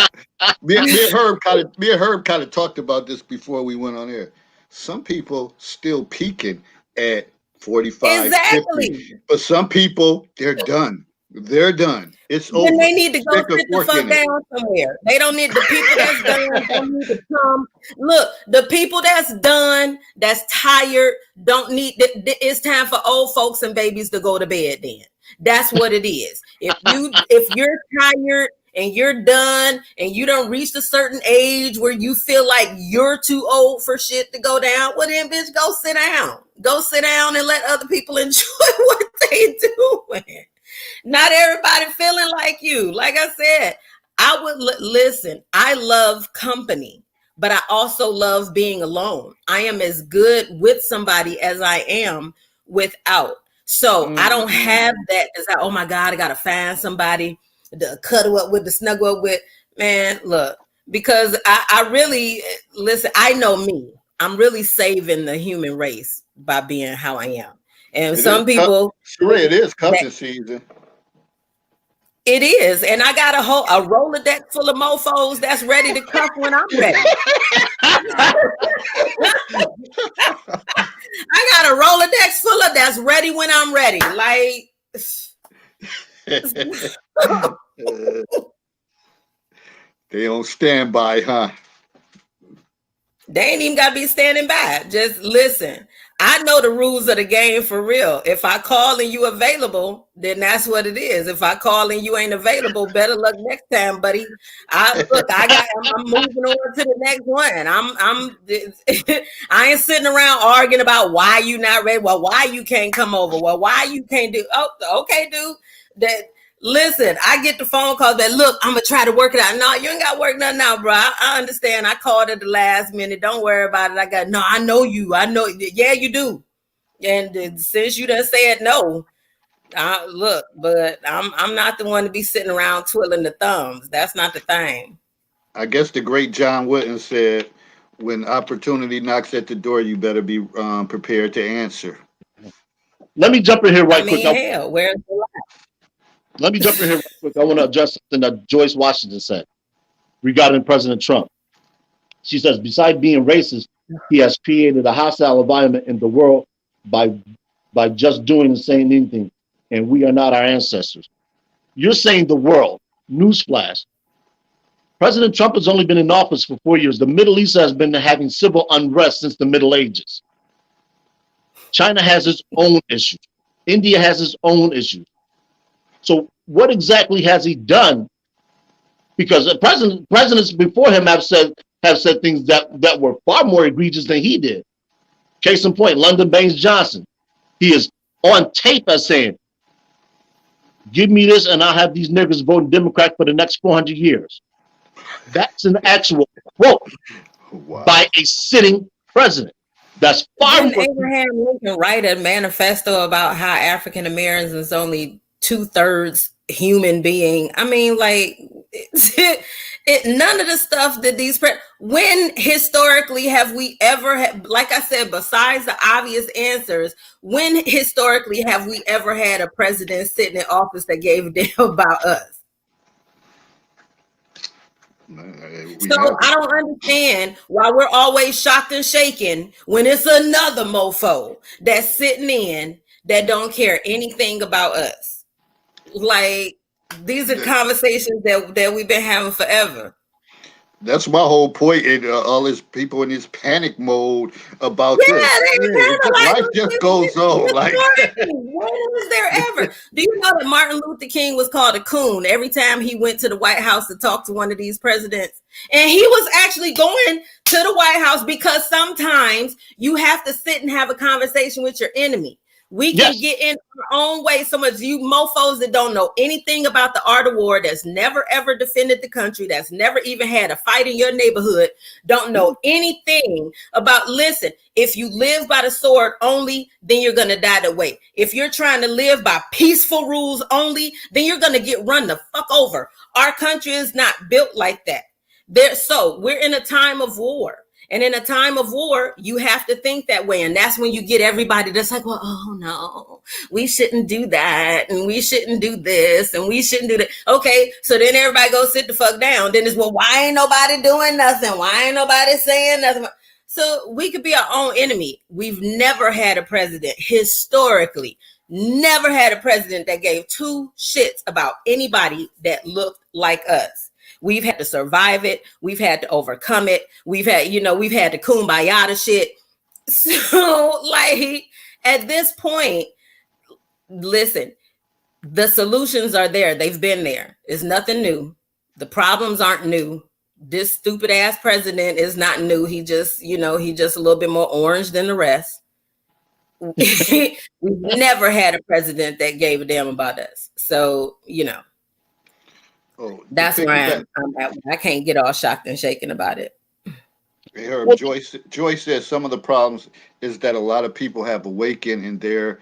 me and Herb kind of talked about this before we went on air. Some people still peaking at 45, exactly. 50. But some people, they're done. They're done. It's over. Then they need to go sit the fuck down somewhere. They don't need the people that's done. Don't need to come. Look, the people that's done, that's tired, don't need. It's time for old folks and babies to go to bed. Then That's what it is. If you're tired and you're done and you don't reach a certain age where you feel like you're too old for shit to go down, well then, bitch, go sit down. Go sit down and let other people enjoy what they doing. Not everybody feeling like you. Like I said, I would listen. I love company, but I also love being alone. I am as good with somebody as I am without. So I don't have that desire. Oh my God, I gotta find somebody to cuddle up with, to snuggle up with. Man, look, because I really listen. I know me. I'm really saving the human race by being how I am. And some people, it is cuffing season. It is, and I got a Rolodex full of mofos that's ready to cuff when I'm ready. I got a Rolodex full of that's ready when I'm ready. Like, they on standby, huh? They ain't even got to be standing by. Just listen. I know the rules of the game for real. If I call and you available, then that's what it is. If I call and you ain't available, better luck next time, buddy. I'm moving on to the next one. I ain't sitting around arguing about why you not ready. Well, why you can't come over? Well, why you can't do? Oh, okay, dude. Listen, I get the phone calls that, look, I'm going to try to work it out. No, you ain't got to work nothing out, bro. I understand. I called at the last minute. Don't worry about it. I know you. I know. Yeah, you do. And since you done said no, look, but I'm not the one to be sitting around twiddling the thumbs. That's not the thing. I guess the great John Wooden said, when opportunity knocks at the door, you better be prepared to answer. Let me jump in here right quick. Hell, where's the lie? Let me jump in here real quick. I want to address something that Joyce Washington said regarding President Trump. She says, besides being racist, he has created a hostile environment in the world by just doing and saying anything, and we are not our ancestors. You're saying the world. Newsflash. President Trump has only been in office for 4 years. The Middle East has been having civil unrest since the Middle Ages. China has its own issues. India has its own issues. So what exactly has he done? Because the presidents before him have said things that were far more egregious than he did. Case in point, Lyndon Baines Johnson. He is on tape as saying, give me this and I'll have these niggers voting Democrat for the next 400 years. That's an actual quote by a sitting president. That's far more. Abraham Lincoln write a manifesto about how African Americans is only 2/3 human being. I mean, like, none of the stuff that when historically have we ever had, like I said, besides the obvious answers, when historically have we ever had a president sitting in office that gave a damn about us? So I don't understand why we're always shocked and shaken when it's another mofo that's sitting in that don't care anything about us. Like, these are conversations that we've been having forever. That's my whole point. And all these people in this panic mode about life just goes on. Like, when was there ever? Do you know that Martin Luther King was called a coon every time he went to the White House to talk to one of these presidents? And he was actually going to the White House because sometimes you have to sit and have a conversation with your enemy. We can get in our own way. So much you mofos that don't know anything about the art of war, that's never ever defended the country, that's never even had a fight in your neighborhood, don't know anything about, listen, if you live by the sword only, then you're going to die that way. If you're trying to live by peaceful rules only, then you're going to get run the fuck over. Our country is not built like that. So we're in a time of war. And in a time of war, you have to think that way. And that's when you get everybody that's like, well, oh no, we shouldn't do that. And we shouldn't do this. And we shouldn't do that. Okay, so then everybody go sit the fuck down. Then it's, well, why ain't nobody doing nothing? Why ain't nobody saying nothing? So we could be our own enemy. We've never had a president, historically, never had a president that gave two shits about anybody that looked like us. We've had to survive it. We've had to overcome it. We've had the kumbaya shit. So, like, at this point, listen, The solutions are there. They've been there. It's nothing new. The problems aren't new. This stupid ass president is not new. He just, he just a little bit more orange than the rest. We've never had a president that gave a damn about us. So, that's where I'm at. I can't get all shocked and shaken about it. Hey, Herb, Joyce says some of the problems is that a lot of people have awakened, and there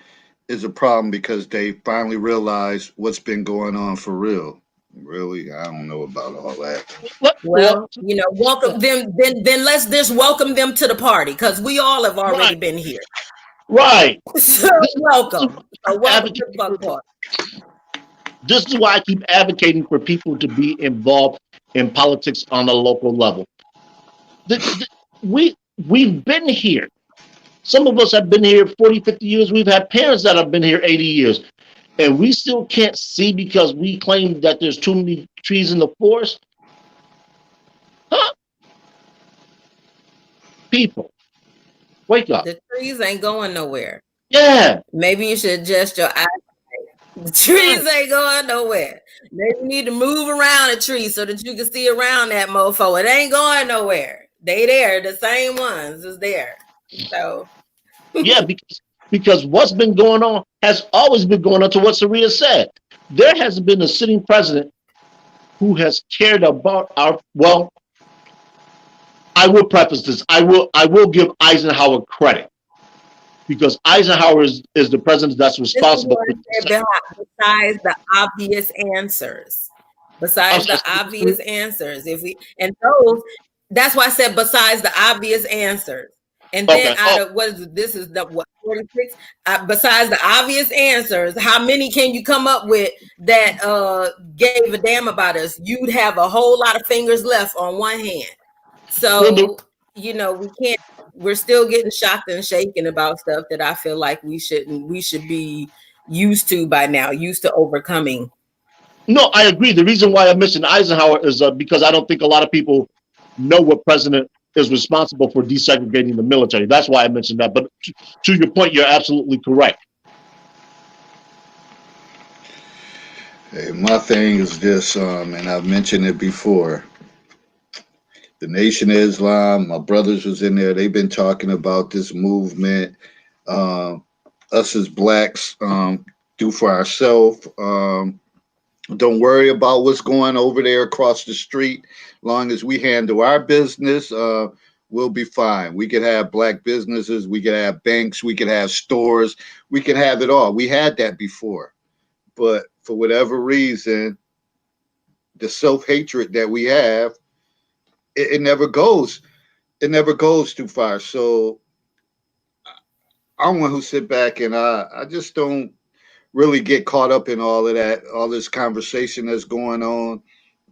is a problem because they finally realize what's been going on for real. Really, I don't know about all that. Well, welcome them. Then let's just welcome them to the party because we all have already been here. Right. So welcome. Welcome to the fuck party. This is why I keep advocating for people to be involved in politics on a local level. We've been here. Some of us have been here 40, 50 years. We've had parents that have been here 80 years. And we still can't see because we claim that there's too many trees in the forest. Huh? People, wake up. The trees ain't going nowhere. Yeah. Maybe you should adjust your eyes. The trees ain't going nowhere. Maybe you need to move around a tree so that you can see around that mofo. It ain't going nowhere. They there. The same ones is there. So yeah, because what's been going on has always been going on to what Saria said. There hasn't been a sitting president who has cared about I will preface this. I will give Eisenhower credit because Eisenhower is the president that's responsible for besides the obvious answers. Besides the obvious answers. That's why I said besides the obvious answers. And then this is the 46. Besides the obvious answers, how many can you come up with that gave a damn about us? You'd have a whole lot of fingers left on one hand. So we can't. We're still getting shocked and shaken about stuff that I feel like we should be used to by now, used to overcoming. No, I agree. The reason why I mentioned Eisenhower is because I don't think a lot of people know what president is responsible for desegregating the military. That's why I mentioned that. But to your point, you're absolutely correct. Hey, my thing is this, and I've mentioned it before. The Nation of Islam, my brothers was in there. They've been talking about this movement. Us as blacks do for ourselves. Don't worry about what's going over there across the street. Long as we handle our business, we'll be fine. We could have black businesses. We could have banks. We could have stores. We could have it all. We had that before. But for whatever reason, the self-hatred that we have, it never goes. It never goes too far. So I'm one who sit back and I just don't really get caught up in all of that, all this conversation that's going on,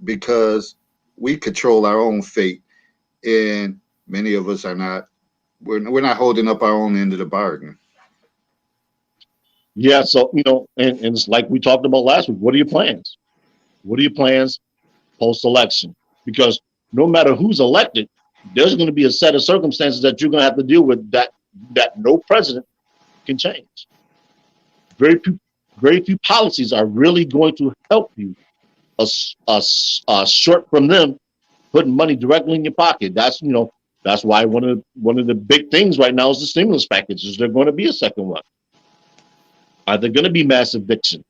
because we control our own fate, and many of us are not. We're not holding up our own end of the bargain. Yeah, so and it's like we talked about last week. What are your plans? What are your plans post-election? Because no matter who's elected, there's going to be a set of circumstances that you're going to have to deal with that no president can change. Very few policies are really going to help you. Short from them putting money directly in your pocket. That's why one of the big things right now is the stimulus package. Is there going to be a second one? Are there going to be mass eviction?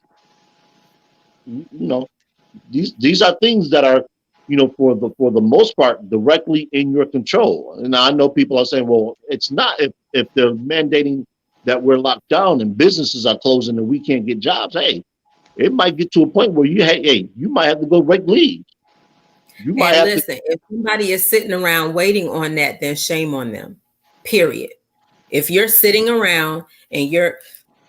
These are things that are for the most part directly in your control. And I know people are saying, well, it's not if they're mandating that we're locked down and businesses are closing and we can't get jobs. Hey, it might get to a point where you might have to go break leave. You might have listen, if somebody is sitting around waiting on that, then shame on them. Period. If you're sitting around and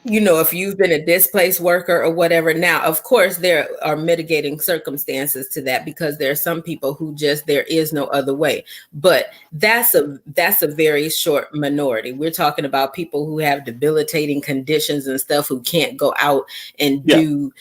if you've been a displaced worker or whatever, now, of course, there are mitigating circumstances to that because there are some people who there is no other way. But that's a very short minority. We're talking about people who have debilitating conditions and stuff who can't go out and do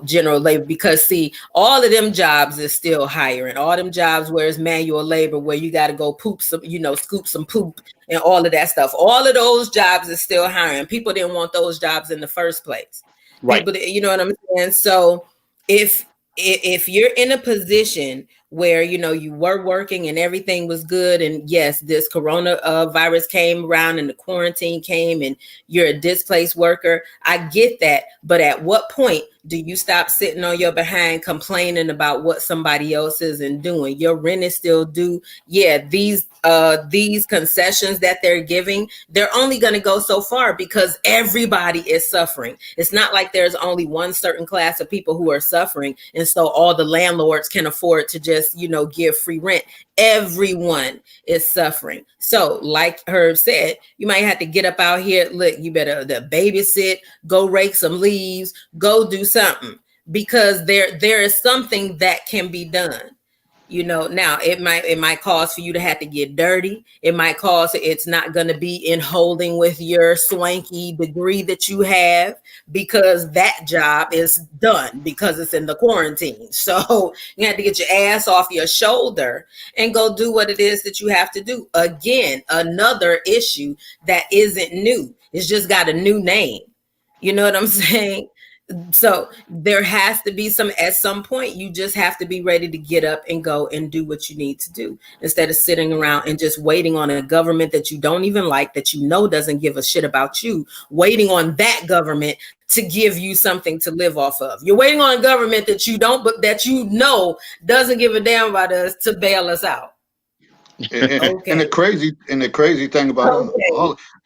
general labor, because see, all of them jobs is still hiring. All them jobs where it's manual labor, where you got to go poop some, scoop some poop and all of that stuff. All of those jobs is still hiring. People didn't want those jobs in the first place. Right. People, you know what I'm saying? So if you're in a position where you were working and everything was good, and yes, this corona virus came around and the quarantine came, and you're a displaced worker, I get that. But at what point do you stop sitting on your behind complaining about what somebody else isn't doing? Your rent is still due. Yeah, these concessions that they're giving, they're only going to go so far because everybody is suffering. It's not like there's only one certain class of people who are suffering, and so all the landlords can afford to just give free rent. Everyone is suffering. So like Herb said, you might have to get up out here. Look, you better babysit, go rake some leaves, go do something, because there is something that can be done. Now it might cause for you to have to get dirty. It might cause it's not going to be in holding with your swanky degree that you have, because that job is done because it's in the quarantine. So you have to get your ass off your shoulder and go do what it is that you have to do. Again, another issue that isn't new. It's just got a new name. You know what I'm saying? So there has to be at some point, you just have to be ready to get up and go and do what you need to do, instead of sitting around and just waiting on a government that you don't even like, that doesn't give a shit about you, waiting on that government to give you something to live off of. You're waiting on a government that doesn't give a damn about us to bail us out. And the crazy thing about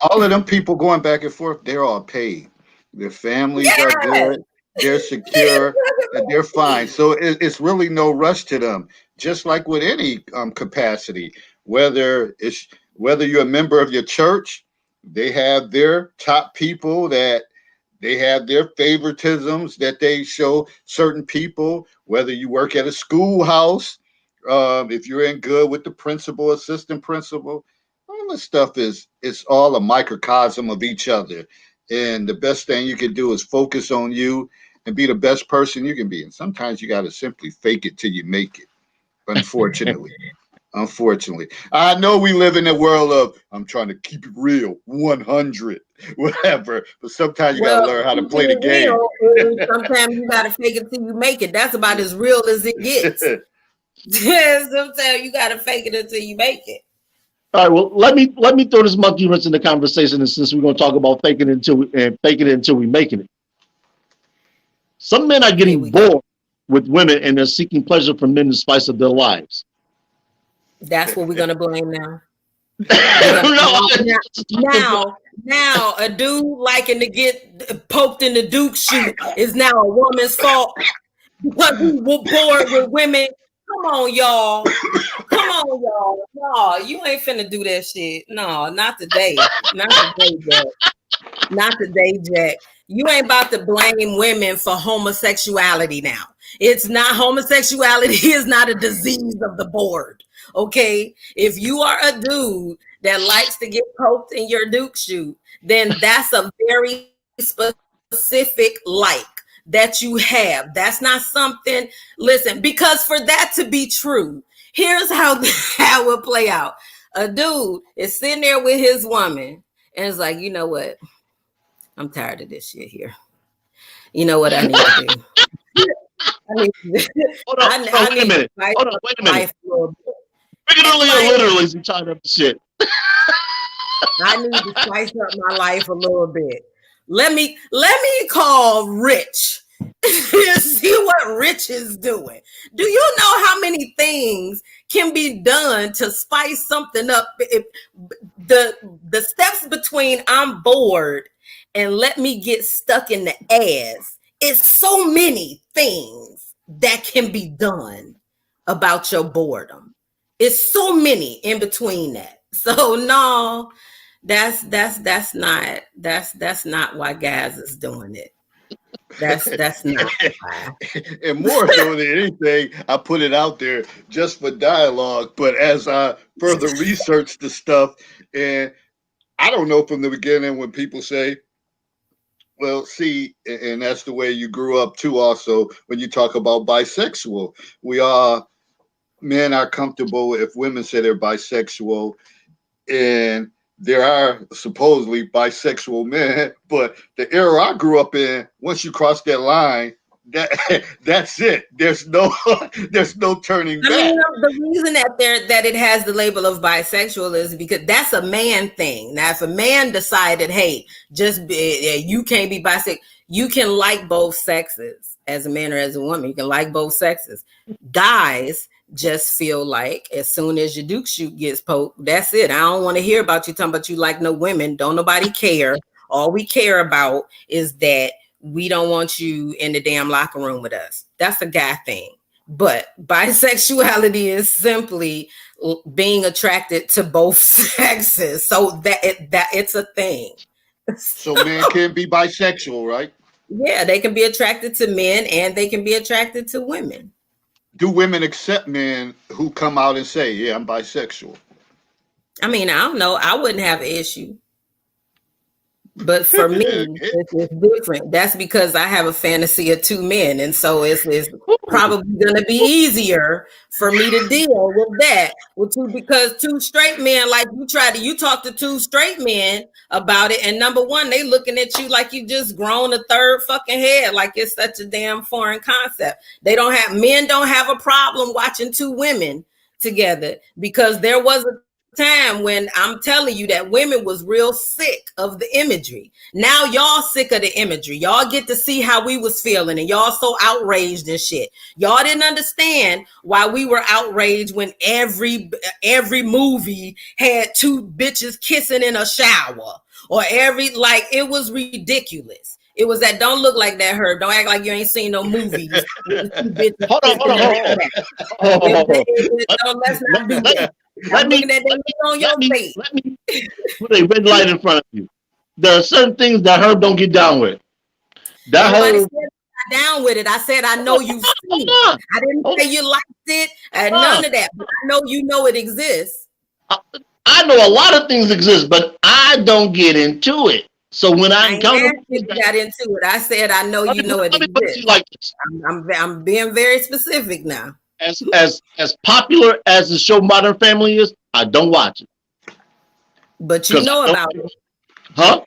all of them people going back and forth, they're all paid. Their families are good, they're secure, and they're fine. So it's really no rush to them. Just like with any capacity, whether you're a member of your church, they have their top people that they have their favoritisms that they show certain people. Whether you work at a schoolhouse, if you're in good with the principal, assistant principal, all this stuff it's all a microcosm of each other. And the best thing you can do is focus on you and be the best person you can be. And sometimes you got to simply fake it till you make it. Unfortunately. I know we live in a world of I'm trying to keep it real, 100, whatever. But sometimes you got to learn how to play the game. Sometimes you got to fake it till you make it. That's about as real as it gets. Sometimes you got to fake it until you make it. All right, well, let me throw this monkey wrench in the conversation, and since we're going to talk about faking it until we making it. Some men are getting bored with women, and they're seeking pleasure from men in spice of their lives. That's what we're going to blame now. Now, a dude liking to get poked in the Duke shoot is now a woman's fault because he was bored with women. Come on, y'all. No, you ain't finna do that shit. No, not today. Not today, Jack. You ain't about to blame women for homosexuality now. It's not homosexuality is not a disease of the board. Okay? If you are a dude that likes to get poked in your Duke shoot, then that's a very specific like that you have. That's not something, listen, because for that to be true, here's how that would play out. A dude is sitting there with his woman and is like, you know what? I'm tired of this shit here. You know what I need to do? Wait a minute. Figuratively or literally, you tired of the shit. I need to spice up my life a little bit. Let me call Rich. See what Rich is doing. Do you know how many things can be done to spice something up? If the steps between I'm bored and let me get stuck in the ass, it's so many things that can be done about your boredom. It's so many in between that. So no, that's not why guys is doing it. That's not why. And more so than anything, I put it out there just for dialogue. But as I further research the stuff, and I don't know from the beginning when people say, well, see, and that's the way you grew up too. Also, when you talk about bisexual, men are comfortable if women say they're bisexual, and there are supposedly bisexual men, but the era I grew up in, once you cross that line, that's it. There's no there's no turning I back. mean, the reason that it has the label of bisexual is because that's a man thing. Now, if a man decided, hey, you can't be bisexual, you can like both sexes as a man or as a woman. You can like both sexes. Guys just feel like as soon as your Duke shoot gets poked, that's it. I don't want to hear about you talking about you like no women. Don't nobody care. All we care about is that we don't want you in the damn locker room with us. That's a guy thing. But bisexuality is simply being attracted to both sexes. So that it's a thing. So men can be bisexual, right? Yeah, they can be attracted to men and they can be attracted to women. Do women accept men who come out and say, yeah, I'm bisexual? I mean, I don't know. I wouldn't have an issue. But for me, it's different. That's because I have a fantasy of two men. And so it's probably going to be easier for me to deal with that because two straight men, like you talk to two straight men about it. And number one, they looking at you like you just grown a third fucking head. Like it's such a damn foreign concept. Men don't have a problem watching two women together because there was a time when I'm telling you that women was real sick of the imagery. Now y'all sick of the imagery. Y'all get to see how we was feeling and y'all so outraged and shit. Y'all didn't understand why we were outraged when every movie had two bitches kissing in a shower or it was ridiculous. It was that don't look like that, Herb. Don't act like you ain't seen no movies. Hold on. Let's not do that. Let me put a red light in front of you. There are certain things that Herb don't get down with. Down with it. I said I know you've seen it. I didn't say you liked it. None of that. But I know you know it exists. I know a lot of things exist, but I don't get into it. So when I got into it, I said I know you know it exists. Like this. I'm being very specific now. As popular as the show Modern Family is, I don't watch it. But you know about it. Huh?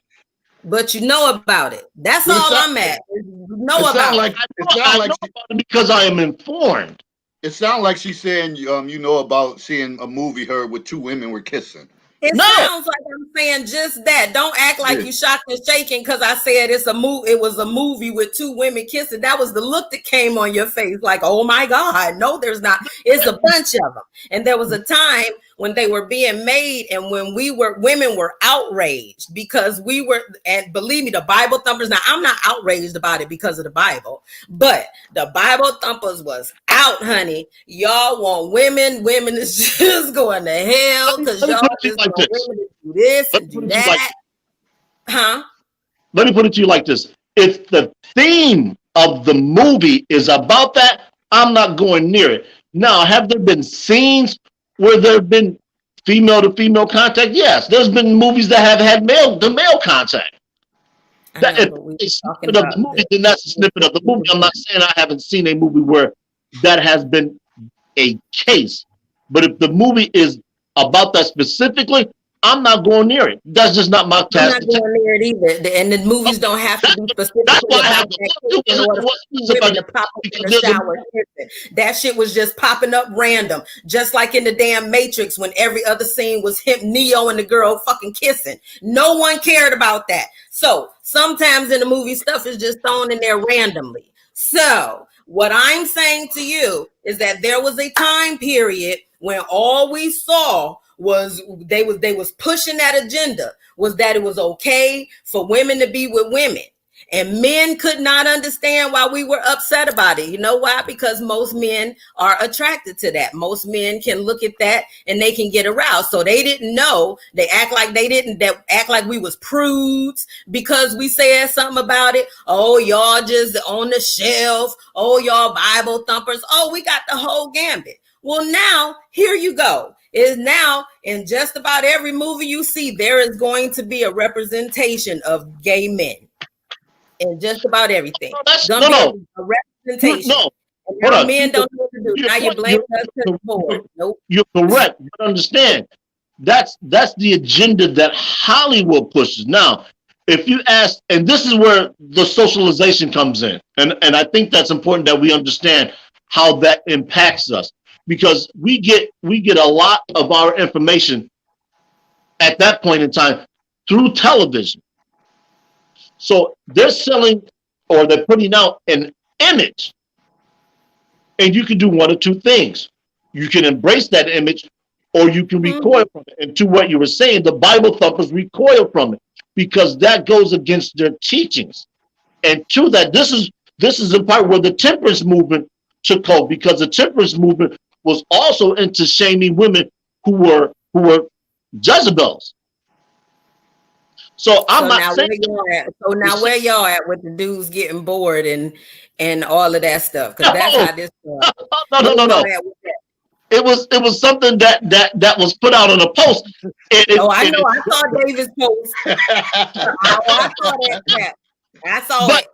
But you know about it. That's all I'm at. Know about it. I know about it because I am informed. It sounds like she's saying you know about seeing a movie with two women were kissing. It sounds like I'm saying just that. Don't act like you shocked and shaking because I said it's a movie. It was a movie with two women kissing. That was the look that came on your face, like, oh my God, no, there's not. It's a bunch of them. And there was a time when they were being made, and when women were outraged because we were, and believe me, the Bible thumpers. Now I'm not outraged about it because of the Bible, but the Bible thumpers was out, honey. Y'all want women is just going to hell because y'all just want women to do this and do that. Let me put it to you like this. If the theme of the movie is about that, I'm not going near it. Now, have there been scenes where there have been female to female contact? Yes. There's been movies that have had male to male contact. That if it's a snippet of the movie, then that's a snippet of the movie. I'm not saying I haven't seen a movie where that has been a case. But if the movie is about that specifically, I'm not going near it. That's just not my task. I'm not going near it either. And the movies don't have to be specifically about that. That shit was just popping up random. Just like in the damn Matrix when every other scene was him, Neo and the girl fucking kissing. No one cared about that. So sometimes in the movie stuff is just thrown in there randomly. So what I'm saying to you is that there was a time period when all we saw was they was pushing that agenda, was that it was okay for women to be with women, and men could not understand why we were upset about it. You know why? Because most men are attracted to that. Most men can look at that and they can get aroused. So they didn't know. They act like they didn't. They act like we was prudes because we said something about it. Oh, y'all just on the shelf. Oh, y'all Bible thumpers. Oh, we got the whole gambit. Well, now here you go. Is now in just about every movie you see, there is going to be a representation of gay men in just about everything. No. A representation. No. Men don't know what to do. Now you blame us to the board. Nope. You're correct. But understand, that's the agenda that Hollywood pushes. Now, if you ask, and this is where the socialization comes in, and I think that's important that we understand how that impacts us, because we get a lot of our information at that point in time through television. So they're selling, or they're putting out an image, and you can do one of two things. You can embrace that image, or you can recoil from it. And to what you were saying, the Bible thumpers recoil from it because that goes against their teachings. And to that, this is in part where the temperance movement took hold, because the temperance movement was also into shaming women who were Jezebels. So I'm not saying. Where y'all at with the dudes getting bored and all of that stuff? Because that's how this started. No. It was something that was put out on a post. I know. I saw David's post. I saw that. I saw it.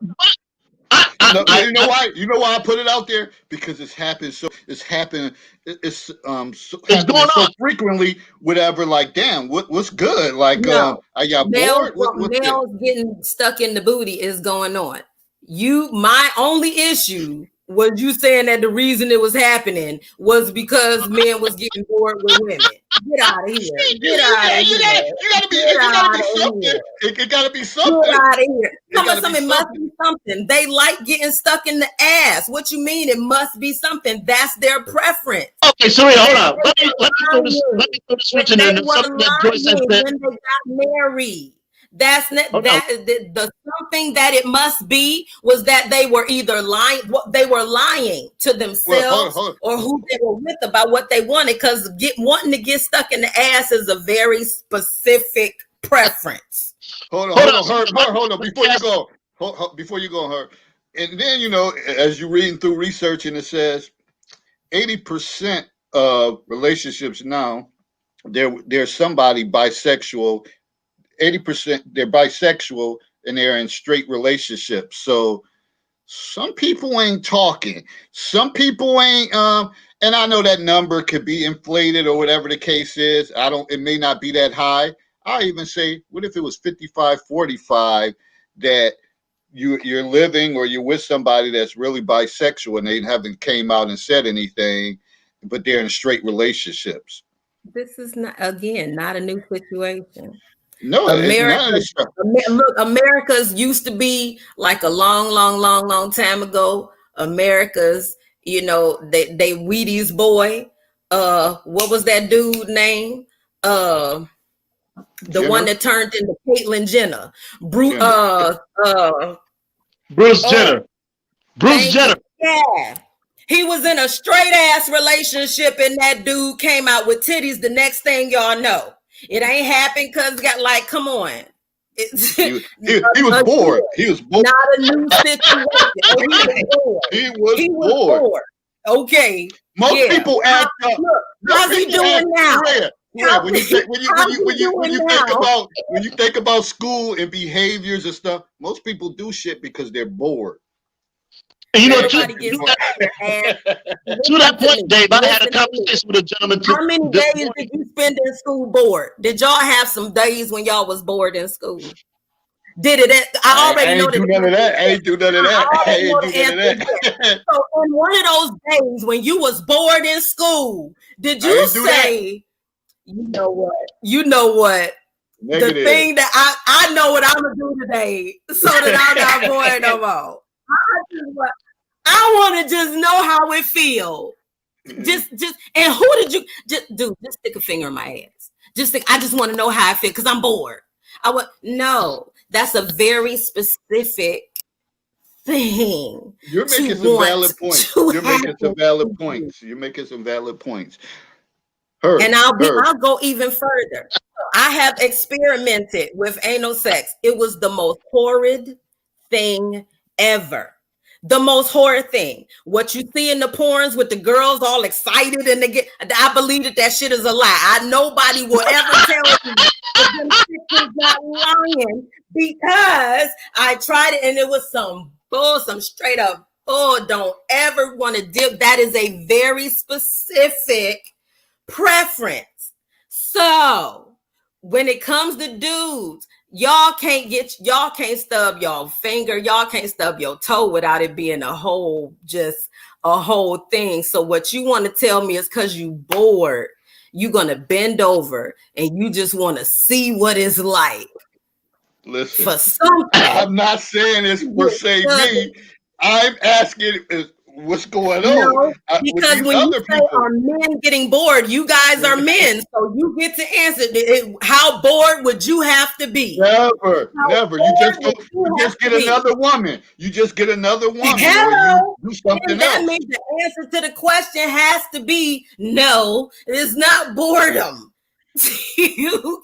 You know why? You know why I put it out there? Because it's happened. It's happening going so on frequently. Whatever. Like, damn, what's good? Like, I got bored. Males getting stuck in the booty is going on. My only issue was you saying that the reason it was happening was because men was getting bored with women. Get out of here. Get out of here. You gotta be something. It gotta be something. Get out of here. It must be something. They like getting stuck in the ass. What you mean? It must be something. That's their preference. Okay, sorry, hold on. Let me go to switching into something that Joyce said. When they got married. The something that it must be was that they were either lying, to themselves or who they were with about what they wanted, because wanting to get stuck in the ass is a very specific preference. Hold on, before you go, Herb. And then, as you're reading through research, and it says 80% of relationships now, there's somebody bisexual. 80% they're bisexual and they're in straight relationships. So some people ain't talking. Some people ain't and I know that number could be inflated or whatever the case is. It may not be that high. I even say, what if it was 55-45 that you're living or you're with somebody that's really bisexual and they haven't came out and said anything, but they're in straight relationships. This is not a new situation. No, America's used to be like a long time ago. America's, they Wheaties boy. What was that dude name? The one that turned into Caitlyn Jenner. Bruce Jenner. Bruce Jenner. Yeah. He was in a straight ass relationship and that dude came out with titties. The next thing y'all know. It ain't happened because come on. He was bored. He was bored. Not a new situation. He was bored. Okay. Most people act up. How's he doing now? Yeah, when you think about school and behaviors and stuff, most people do shit because they're bored. And to that point, Dave, I had a conversation with a gentleman. How many days did you spend in school bored? Did y'all have some days when y'all was bored in school? Did it? I already know that. I ain't do none of that. So on one of those days when you was bored in school, did you say, you know what? Negative. The thing that I know what I'm gonna do today so that I'm not bored no more. I want to just know how it feels. Just, and who did you just stick a finger in my ass? I just want to know how I feel because I'm bored. No, that's a very specific thing. You're making some valid points. You're making some valid points. And I'll go even further. I have experimented with anal sex. It was the most horrid thing ever. The most horrid thing. What you see in the porns with the girls all excited and I believe that shit is a lie. Nobody will ever tell you that them shit is not lying because I tried it and it was some straight up don't ever want to dip. That is a very specific preference. So when it comes to dudes, y'all can't stub y'all finger, y'all can't stub your toe without it being a whole thing. So what you want to tell me is because you bored, you're gonna bend over and you just want to see what it's like. Listen, for something. I'm not saying it's per se me. I'm asking what's going on because when you say are men getting bored, you guys are men, so you get to answer. How bored would you have to be? Never. You just get another woman. You just get another woman. Hello. Or you do something that else. means the answer to the question has to be no. It's not boredom.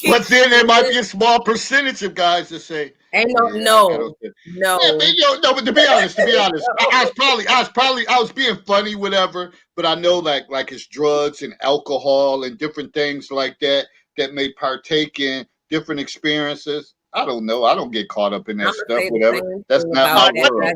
But then there might be a small percentage of guys that say, "Ain't no." Yeah, but to be honest, I was being funny, whatever. But I know, like it's drugs and alcohol and different things like that may partake in different experiences. I don't know. I don't get caught up in that stuff. Whatever. That's not my world.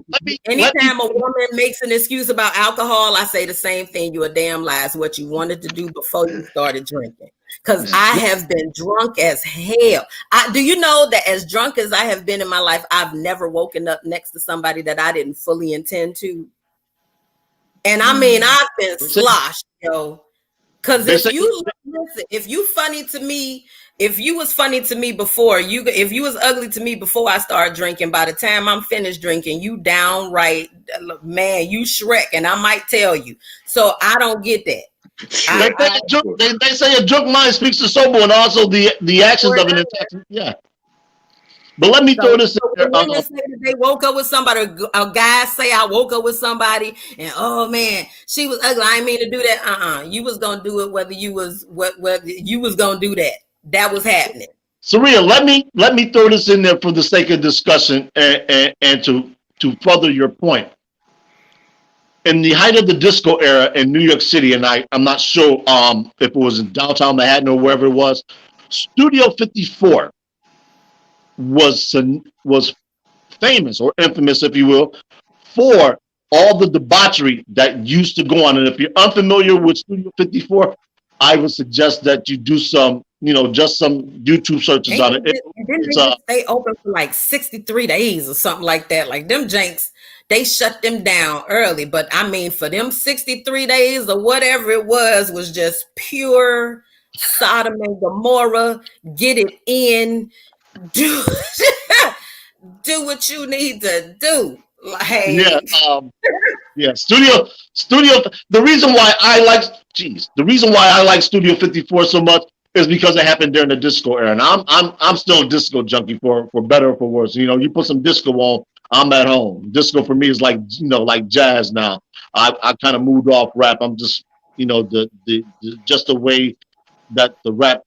Anytime a woman makes an excuse about alcohol, I say the same thing. You a damn lie. It's what you wanted to do before you started drinking. Because I have been drunk as hell. Do you know that as drunk as I have been in my life, I've never woken up next to somebody that I didn't fully intend to. And I mean, I've been sloshed, yo. Because if you funny to me, if you was funny to me before, if you was ugly to me before I started drinking, by the time I'm finished drinking, you downright, man, you Shrek, and I might tell you. So I don't get that. They say a drunk mind speaks to sober, and also the actions of an intoxicated. Yeah. But let me throw this in there. Women say that they woke up with somebody. A guy say I woke up with somebody, and oh man, she was ugly. I didn't mean to do that. You was gonna do it whether you was gonna do that. That was happening. Saria, let me throw this in there for the sake of discussion and to further your point. In the height of the disco era in New York City, and I'm not sure if it was in downtown Manhattan or wherever it was, Studio 54 was famous or infamous, if you will, for all the debauchery that used to go on. And if you're unfamiliar with Studio 54, I would suggest that you do some, just some YouTube searches on it. Didn't stay open for like 63 days or something like that? Like them janks, they shut them down early. But I mean, for them 63 days or whatever it was just pure Sodom and Gomorrah. Get it in. Do what you need to do. Like Studio. The reason why I like Studio 54 so much is because it happened during the disco era, and I'm still a disco junkie for better or for worse. You put some disco on, I'm at home. Disco for me is like like jazz now. I kind of moved off rap. I'm just just the way that the rap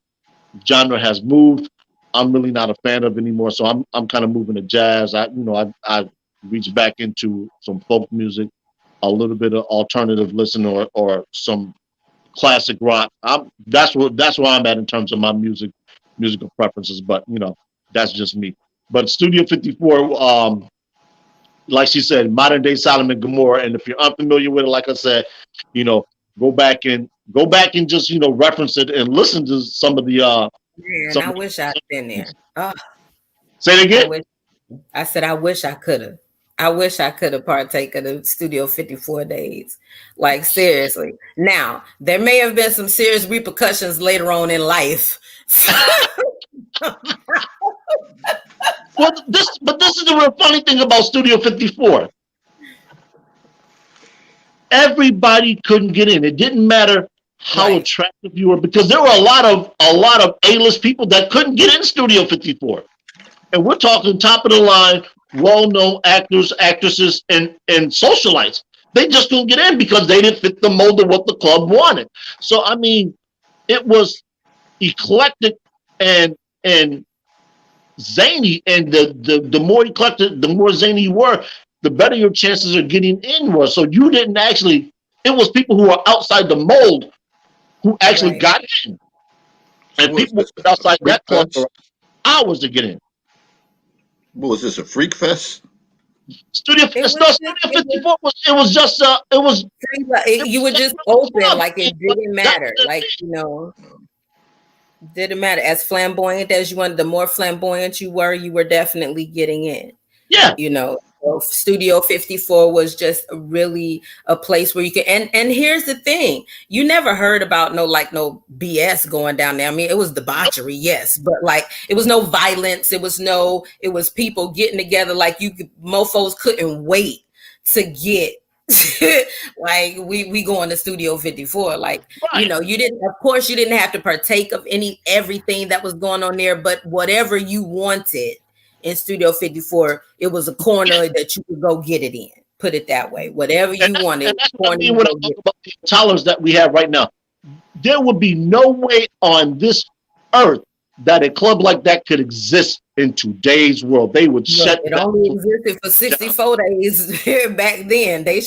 genre has moved. I'm really not a fan of anymore. So I'm kind of moving to jazz. I reached back into some folk music, a little bit of alternative listen or some classic rock. That's where I'm at in terms of my musical preferences. But that's just me. But Studio 54, like she said, modern day Sodom and Gomorrah. And if you're unfamiliar with it, like I said, go back and just reference it and listen to some of the. Man, I wish I'd been there. Say it again. I said I wish I could have. I wish I could have partaken of the Studio 54 days. Like seriously. Now, there may have been some serious repercussions later on in life. But this is the real funny thing about Studio 54. Everybody couldn't get in. It didn't matter how attractive you were, because there were a lot of A-list people that couldn't get in Studio 54. And we're talking top of the line, well-known actors, actresses, and socialites. They just couldn't get in because they didn't fit the mold of what the club wanted. So I mean, it was eclectic and zany, and the more eclectic, the more zany you were, the better your chances of getting in were. So you didn't actually, it was people who were outside the mold who actually got in. And people outside that club for hours to get in. What was this, a freak fest? Studio 54 was you were just open, like it didn't matter. Like, Didn't matter. As flamboyant as you wanted, the more flamboyant you were definitely getting in. Yeah. You know, so Studio 54 was just really a place where you could, and here's the thing, you never heard about no BS going down there. I mean, it was debauchery, yes, but like it was no violence, it was people getting together, like mofos couldn't wait to get like we going to Studio 54, like Right. you know, you didn't have to partake of everything that was going on there, but whatever you wanted in Studio 54, it was a corner that you could go get it in. Put it that way. Whatever you wanted. And that's what I mean when I talk about the intolerance that we have right now. There would be no way on this earth that a club like that could exist in today's world. They would shut it down. only existed for 64 days back then. They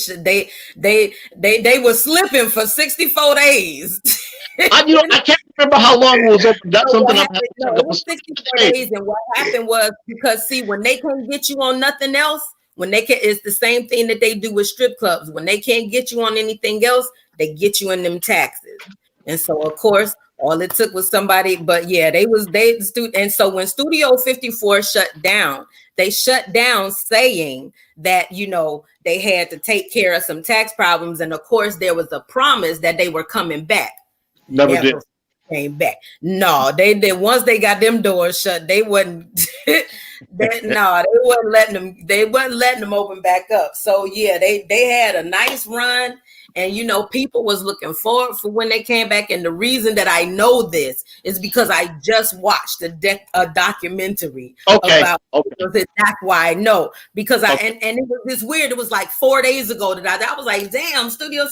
were slipping for 64 days. I can't remember how long it was open. That's something I'm it was 64 days. And what happened was, because see, when they can't get you on nothing else, it's the same thing that they do with strip clubs. When they can't get you on anything else, they get you in them taxes. And so of course, all it took was somebody, but yeah, and so when Studio 54 shut down, they shut down saying that, you know, they had to take care of some tax problems. And of course, there was a promise that they were coming back. Never did. Came back. No, they did. Once they got them doors shut, they wasn't they wasn't letting them open back up. So yeah, they had a nice run. And, you know, people was looking forward for when they came back. And the reason that I know this is because I just watched a documentary about it. That's why I know. Because and it was this weird. It was like 4 days ago that I was like, damn, Studio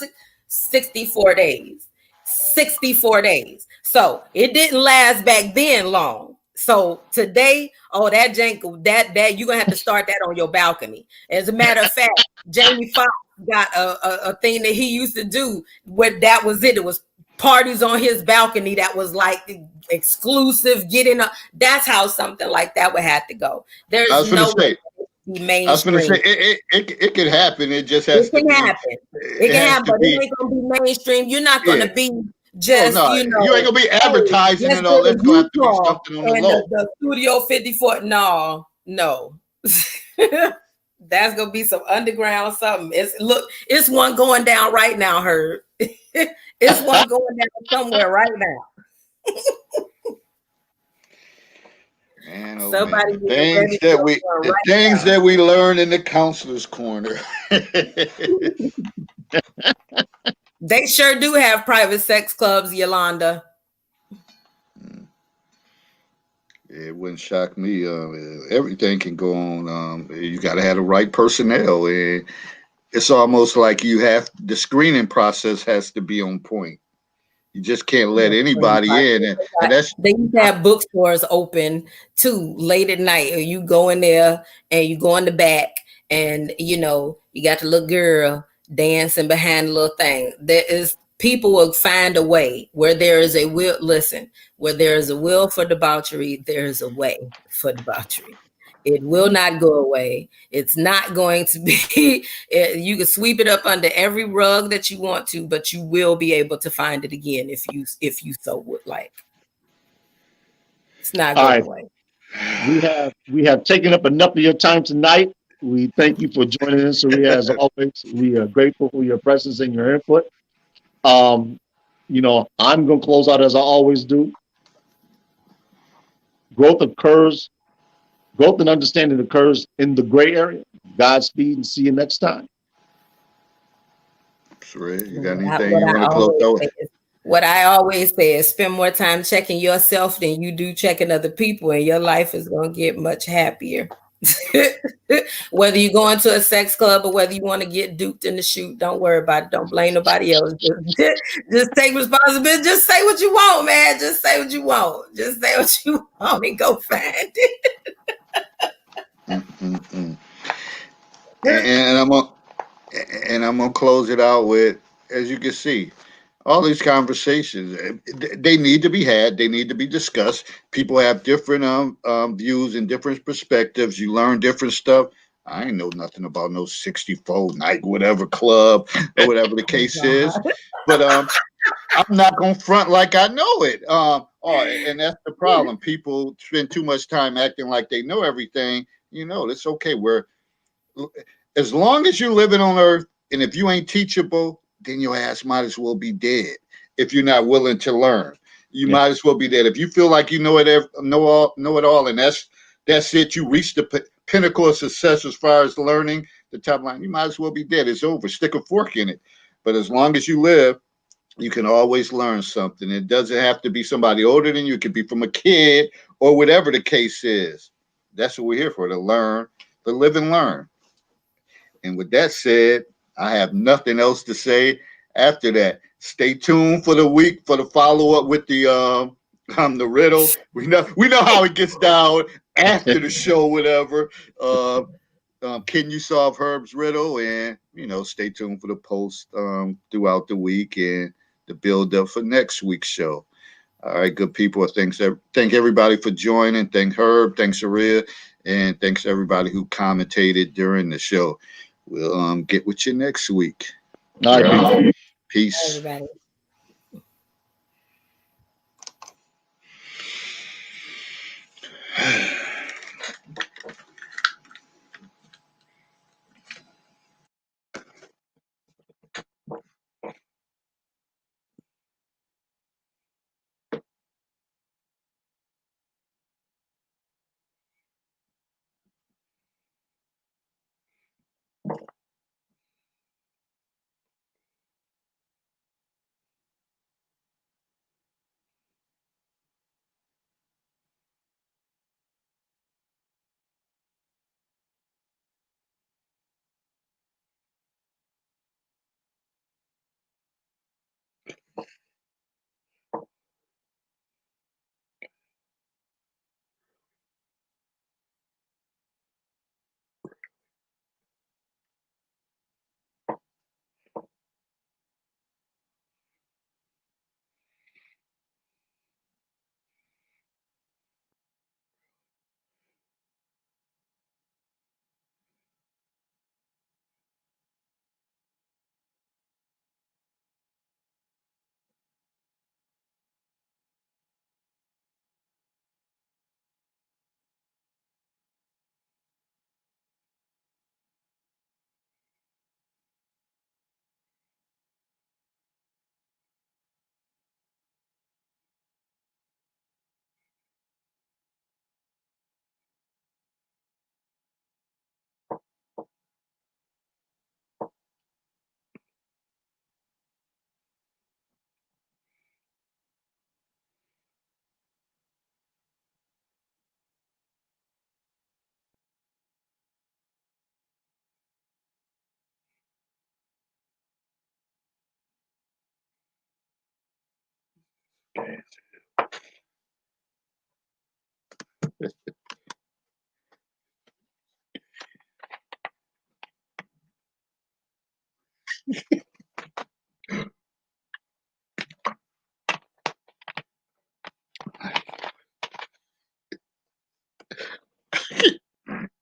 64 days. 64 days. So it didn't last back then long. So today, that jank, that you're gonna have to start that on your balcony. As a matter of fact, Jamie Foxx got a thing that he used to do where that was it. It was parties on his balcony that was like exclusive, getting up. That's how something like that would have to go. There's no way. I was going to say it could happen. It just has to happen. It can happen, but it ain't gonna be mainstream. You're not gonna be just you know. You ain't gonna be advertising and all. It's gonna have to be something on the low. The Studio 54. No. That's gonna be some underground something. It's one going down right now, Herb. It's one going down somewhere right now. Man, the things that we learn in the counselor's corner. They sure do have private sex clubs, Yolanda. It wouldn't shock me. Everything can go on. You got to have the right personnel. And it's almost like the screening process has to be on point. You just can't let anybody in. And that's, they used to have bookstores open too late at night. Or you go in there and you go in the back and, you know, you got the little girl dancing behind the little thing. People will find a way. Where there is a will, where there is a will for debauchery, there is a way for debauchery. It will not go away. It's not going to be, you can sweep it up under every rug that you want to, but you will be able to find it again if you so would like. It's not going away. We have taken up enough of your time tonight. We thank you for joining us. As always, we are grateful for your presence and your input. You know, I'm going to close out as I always do. Growth and understanding occurs in the gray area. Godspeed and see you next time. Sheree, you got anything you want to close out with? What I always say is spend more time checking yourself than you do checking other people, and your life is going to get much happier. Whether you go into a sex club or whether you want to get duped in the shoot, don't worry about it. Don't blame nobody else. Just take responsibility. Just say what you want, man. Just say what you want. Just say what you want and go find it. And I'm gonna close it out with, as you can see, all these conversations, they need to be had. They need to be discussed. People have different views and different perspectives. You learn different stuff. I ain't know nothing about no 64 night whatever club or whatever the case is. But I'm not gonna front like I know it. And that's the problem. People spend too much time acting like they know everything. It's okay. As long as you're living on Earth, and if you ain't teachable, then your ass might as well be dead. If you're not willing to learn, you might as well be dead. If you feel like you know it all, and that's it. You reach the pinnacle of success as far as learning the top line. You might as well be dead. It's over. Stick a fork in it. But as long as you live, you can always learn something. It doesn't have to be somebody older than you. It could be from a kid or whatever the case is. That's what we're here for, to learn, to live and learn. And with that said, I have nothing else to say after that. Stay tuned for the week for the follow up with the riddle. We know how it gets down after the show, whatever. Can you solve Herb's riddle? And stay tuned for the post throughout the week and the build up for next week's show. All right, good people. Thank everybody for joining. Thank Herb. Thanks Aria, and thanks everybody who commentated during the show. We'll get with you next week. All right, Right? peace. Peace. Everybody.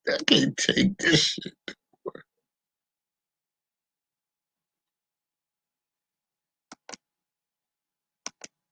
I can't take this shit.